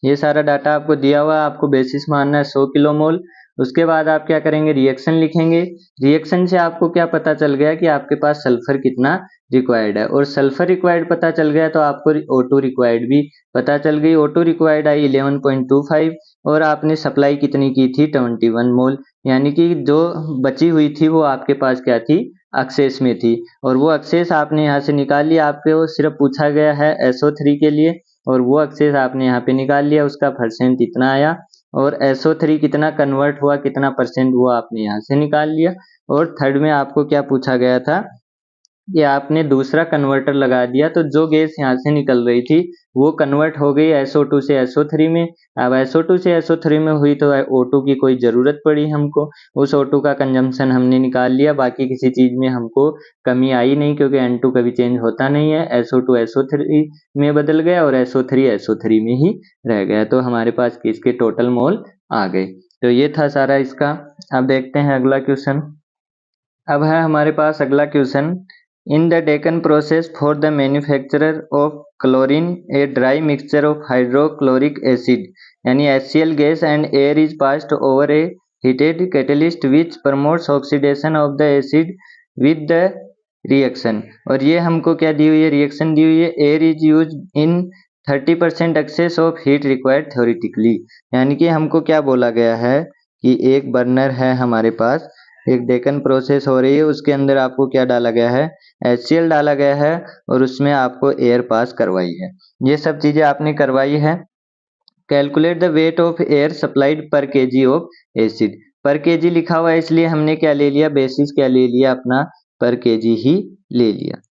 A: ये सारा डाटा आपको दिया हुआ है, आपको बेसिस मानना है 100 किलो मोल। उसके बाद आप क्या करेंगे, रिएक्शन लिखेंगे। रिएक्शन से आपको क्या पता चल गया कि आपके पास सल्फर कितना रिक्वायर्ड है, और सल्फर रिक्वायर्ड पता चल गया तो आपको O2 रिक्वायर्ड भी पता चल गई। O2 रिक्वायर्ड आई 11.25 और आपने सप्लाई कितनी की थी 21 मोल, यानी कि जो बची हुई थी वो आपके पास क्या थी, एक्सेस में थी, और वो एक्सेस आपने यहाँ से निकाल लिया। आपको सिर्फ पूछा गया है SO3 के लिए और वो एक्सेस आपने यहाँ पे निकाल लिया, उसका परसेंट इतना आया, और SO3 कितना कन्वर्ट हुआ, कितना परसेंट हुआ आपने यहाँ से निकाल लिया। और थर्ड में आपको क्या पूछा गया था, ये आपने दूसरा कन्वर्टर लगा दिया तो जो गैस यहाँ से निकल रही थी वो कन्वर्ट हो गई SO2 से SO3 में। अब SO2 से SO3 में हुई तो O2 की कोई ज़रूरत पड़ी हमको, उस O2 का कंजम्पशन हमने निकाल लिया, बाकी किसी चीज़ में हमको कमी आई नहीं, क्योंकि N2 कभी चेंज होता नहीं है। SO2 SO3 में बदल गया और SO3 SO3 में ही रह गया, तो हमारे पास इसके टोटल मोल आ गए। तो ये था सारा इसका। अब देखते हैं अगला क्वेश्चन। अब है हमारे पास अगला question In the Deccan process for the manufacture of chlorine, a dry mixture of hydrochloric acid यानी HCl gas and air is passed over a heated catalyst which promotes oxidation of the acid with the reaction। और ये हमको क्या दी हुई है, reaction दी हुई है, air is use in 30% excess of heat required theoretically. यानी कि हमको क्या बोला गया है कि एक बर्नर है हमारे पास, एक डेकन प्रोसेस हो रही है, उसके अंदर आपको क्या डाला गया है, HCl डाला गया है और उसमें आपको एयर पास करवाई है। ये सब चीजें आपने करवाई है। Calculate the weight of air supplied पर केजी ऑफ एसिड। पर केजी लिखा हुआ है इसलिए हमने क्या ले लिया, बेसिस क्या ले लिया अपना, पर केजी ही ले लिया।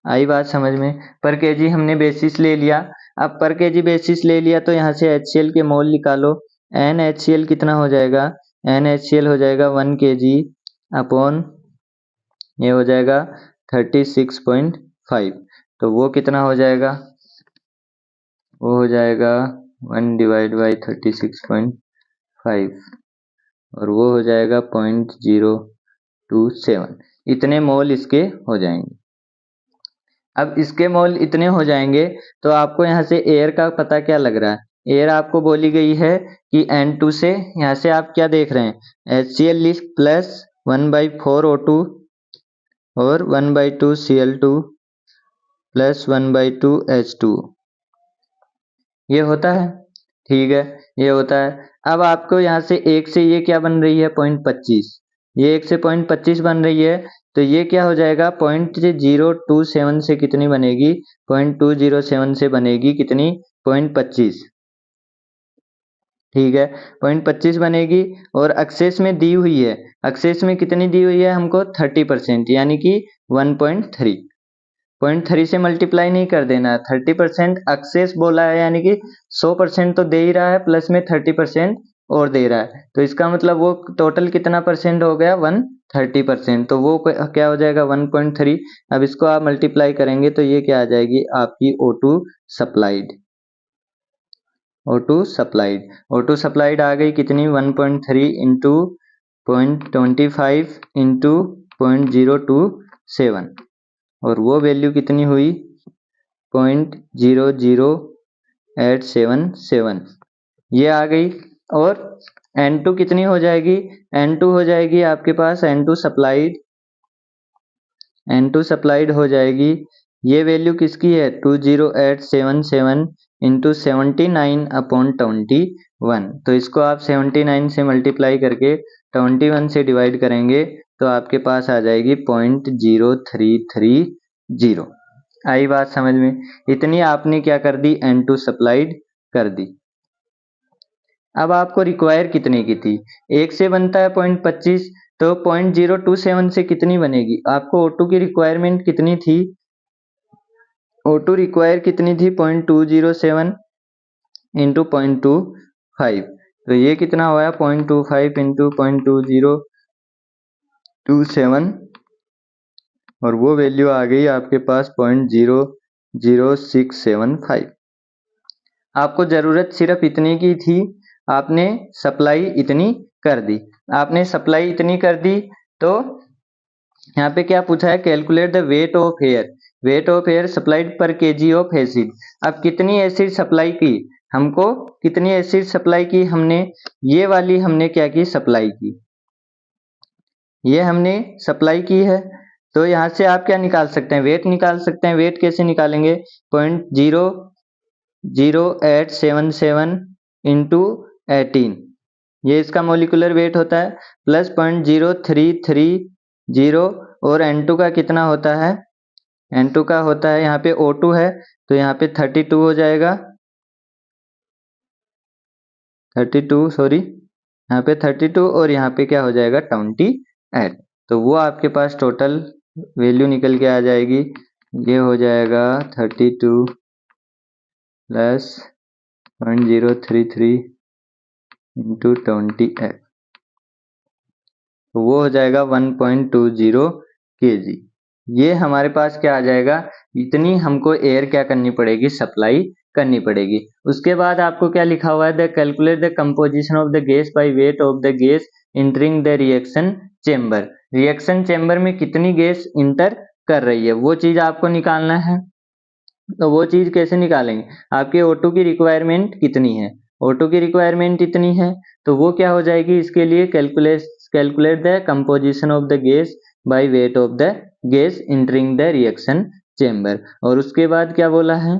A: आई बात समझ में, पर केजी हमने बेसिस ले लिया। अब पर केजी बेसिस ले लिया तो यहाँ से HCl के मोल निकालो। NaHCl कितना हो जाएगा, NaHCl हो जाएगा 1 kg अपॉन ये हो जाएगा 36.5। तो वो कितना हो जाएगा, वो हो जाएगा 1 डिवाइड बाई 36.5 और वो हो जाएगा 0.027। इतने मोल इसके हो जाएंगे। अब इसके मोल इतने हो जाएंगे तो आपको यहाँ से एयर का पता क्या लग रहा है, एयर आपको बोली गई है कि N2 से, यहाँ से आप क्या देख रहे हैं, HCl प्लस 1/4 O2 और 1/2 Cl2 प्लस 1/2 H2 ये होता है, ठीक है, ये होता है। अब आपको यहाँ से एक से ये क्या बन रही है 0.25, ये एक से 0.25 बन रही है तो ये क्या हो जाएगा 0.027 से कितनी बनेगी, 0.207 से बनेगी कितनी 0.25, ठीक है 0.25 बनेगी। और एक्सेस में दी हुई है, एक्सेस में कितनी दी हुई है हमको 30% यानी कि 1.3, 0.3 से मल्टीप्लाई नहीं कर देना है, 30% एक्सेस बोला है यानी कि 100% तो दे ही रहा है प्लस में 30% और दे रहा है, तो इसका मतलब वो टोटल कितना परसेंट हो गया 130%, तो वो क्या हो जाएगा 1.3। अब इसको आप मल्टीप्लाई करेंगे तो ये क्या आ जाएगी आपकी O2 supplied, O2 supplied, O2 supplied आ गई कितनी 1.3 इंटू 0.25 इंटू 0.027 और वो वैल्यू कितनी हुई 0.00877 ये आ गई। और N2 कितनी हो जाएगी, N2 हो जाएगी आपके पास N2 सप्लाइड हो जाएगी, ये वैल्यू किसकी है 20877 इंटू 79/21। तो इसको आप 79 से मल्टीप्लाई करके 21 से डिवाइड करेंगे तो आपके पास आ जाएगी 0.0330। आई बात समझ में, इतनी आपने क्या कर दी N2 सप्लाइड कर दी। अब आपको रिक्वायर कितने की थी, एक से बनता है 0.25 तो 0.027 से कितनी बनेगी, आपको O2 की रिक्वायरमेंट कितनी थी, O2 रिक्वायर कितनी थी 0.207 इंटू 0.25, तो ये कितना हुआ 0.25 इंटू 0.2027 और वो वैल्यू आ गई आपके पास 0.00675। आपको जरूरत सिर्फ इतनी की थी, आपने सप्लाई इतनी कर दी, आपने सप्लाई इतनी कर दी। तो यहाँ पे क्या पूछा है, calculate the weight of air, weight of air supplied पर केजी ऑफ एसिड। अब कितनी एसिड सप्लाई की हमको, कितनी एसिड सप्लाई की हमने, ये वाली हमने क्या की सप्लाई की, ये हमने सप्लाई की है। तो यहाँ से आप क्या निकाल सकते हैं, वेट निकाल सकते हैं। वेट कैसे निकालेंगे 0.00877 इंटू 18 ये इसका मोलिकुलर वेट होता है, प्लस 0.0330 और N2 का कितना होता है, N2 का होता है यहाँ पे O2 है तो यहाँ पे 32 हो जाएगा, 32 सॉरी यहाँ पे 32 और यहाँ पे क्या हो जाएगा 28। तो वो आपके पास टोटल वैल्यू निकल के आ जाएगी, ये हो जाएगा 32 प्लस 0.033 इंटू 28 तो वो हो जाएगा 1.20 kg। ये हमारे पास क्या आ जाएगा, इतनी हमको एयर क्या करनी पड़ेगी सप्लाई करनी पड़ेगी। उसके बाद आपको क्या लिखा हुआ है, the calculate the composition of the gas by weight of the gas entering the reaction chamber. Reaction chamber में कितनी गैस इंटर कर रही है, वो चीज़ आपको निकालना है। तो वो चीज़ कैसे निकालेंगे, आपके O2 की रिक्वायरमेंट कितनी है, O2 की रिक्वायरमेंट इतनी है, तो वो क्या हो जाएगी, इसके लिए calculate the composition of the gas by weight of the gas entering the reaction chamber. और उसके बाद क्या बोला है,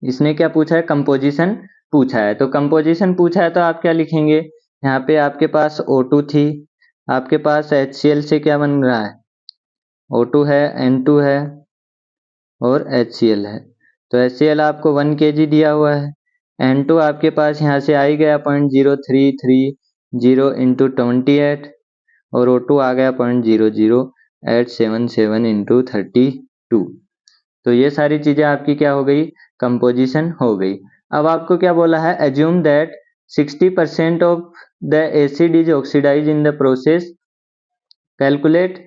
A: इसने क्या पूछा है, कंपोजिशन पूछा है। तो कंपोजिशन पूछा है तो आप क्या लिखेंगे, यहाँ पे आपके पास O2 थी, आपके पास HCl से क्या बन रहा है, O2 है, N2 है और HCl है। तो HCl आपको 1 kg दिया हुआ है, N2 आपके पास यहाँ से आ ही गया 0.0330 इंटू 28 और O2 आ गया 0.00877 इंटू 32। तो ये सारी चीज़ें आपकी क्या हो गई, कंपोजिशन हो गई। अब आपको क्या बोला है, assume that 60% of the acid is oxidise in the process, calculate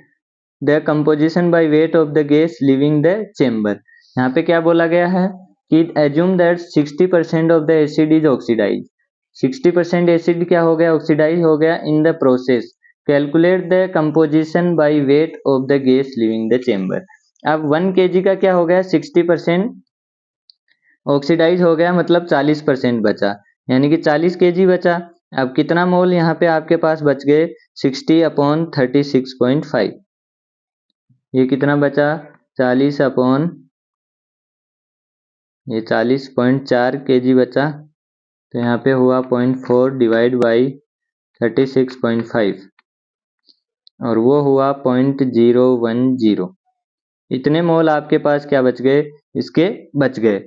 A: the composition by weight of the gas living the chamber. यहाँ पे क्या बोला गया है कि assume that 60% of the acid is oxidise, 60% acid क्या हो गया, ऑक्सीडाइज हो गया in the process, calculate the composition by weight of the gas living the chamber. अब 1 kg का क्या हो गया, 60% ऑक्सीडाइज हो गया, मतलब 40% बचा, यानी कि 40 kg बचा। अब कितना मोल यहाँ पे आपके पास बच गए, 60/36.5। ये कितना बचा, 40/4 kg बचा। तो यहाँ पे हुआ 0.4 डिवाइड बाई 36.5 और वो हुआ 0.010। इतने मोल आपके पास क्या बच गए, इसके बच गए।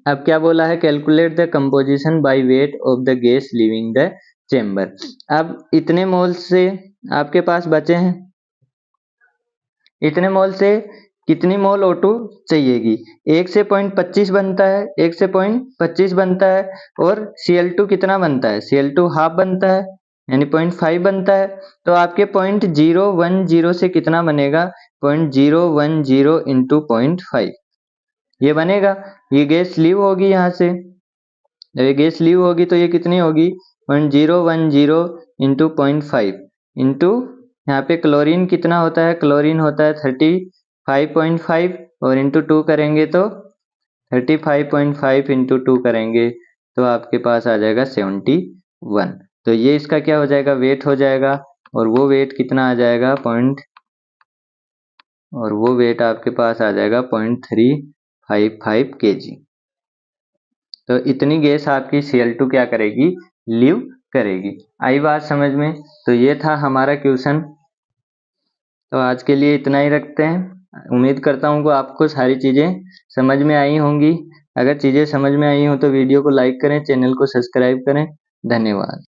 A: अब क्या बोला है, calculate the composition by weight of the gas living the chamber. अब इतने मोल से आपके पास बचे हैं, इतने मोल से कितनी मोल O2 चाहिएगी, 1 से 0.25 बनता है, 1 से 0.25 बनता है, और Cl2 कितना बनता है, Cl2 हाफ बनता है, यानी 0.5 बनता है। तो आपके 0.010 से कितना बनेगा, 0.010 इंटू 0.5 ये बनेगा। ये गैस लीव होगी यहाँ से, ये गैस लीव होगी तो ये कितनी होगी, 0.010 इंटू 0.5 इंटू यहाँ पे क्लोरीन कितना होता है, क्लोरीन होता है 35.5 और इंटू 2 करेंगे तो 35.5 इंटू 2 करेंगे तो आपके पास आ जाएगा 71। तो ये इसका क्या हो जाएगा, वेट हो जाएगा, और वो वेट कितना आ जाएगा, और वो वेट आपके पास आ जाएगा 0.355 kg। तो इतनी गैस आपकी Cl2 क्या करेगी, लीव करेगी। आई बात समझ में। तो ये था हमारा क्वेश्चन। तो आज के लिए इतना ही रखते हैं। उम्मीद करता हूँ कि आपको सारी चीज़ें समझ में आई होंगी। अगर चीज़ें समझ में आई हो तो वीडियो को लाइक करें, चैनल को सब्सक्राइब करें। धन्यवाद।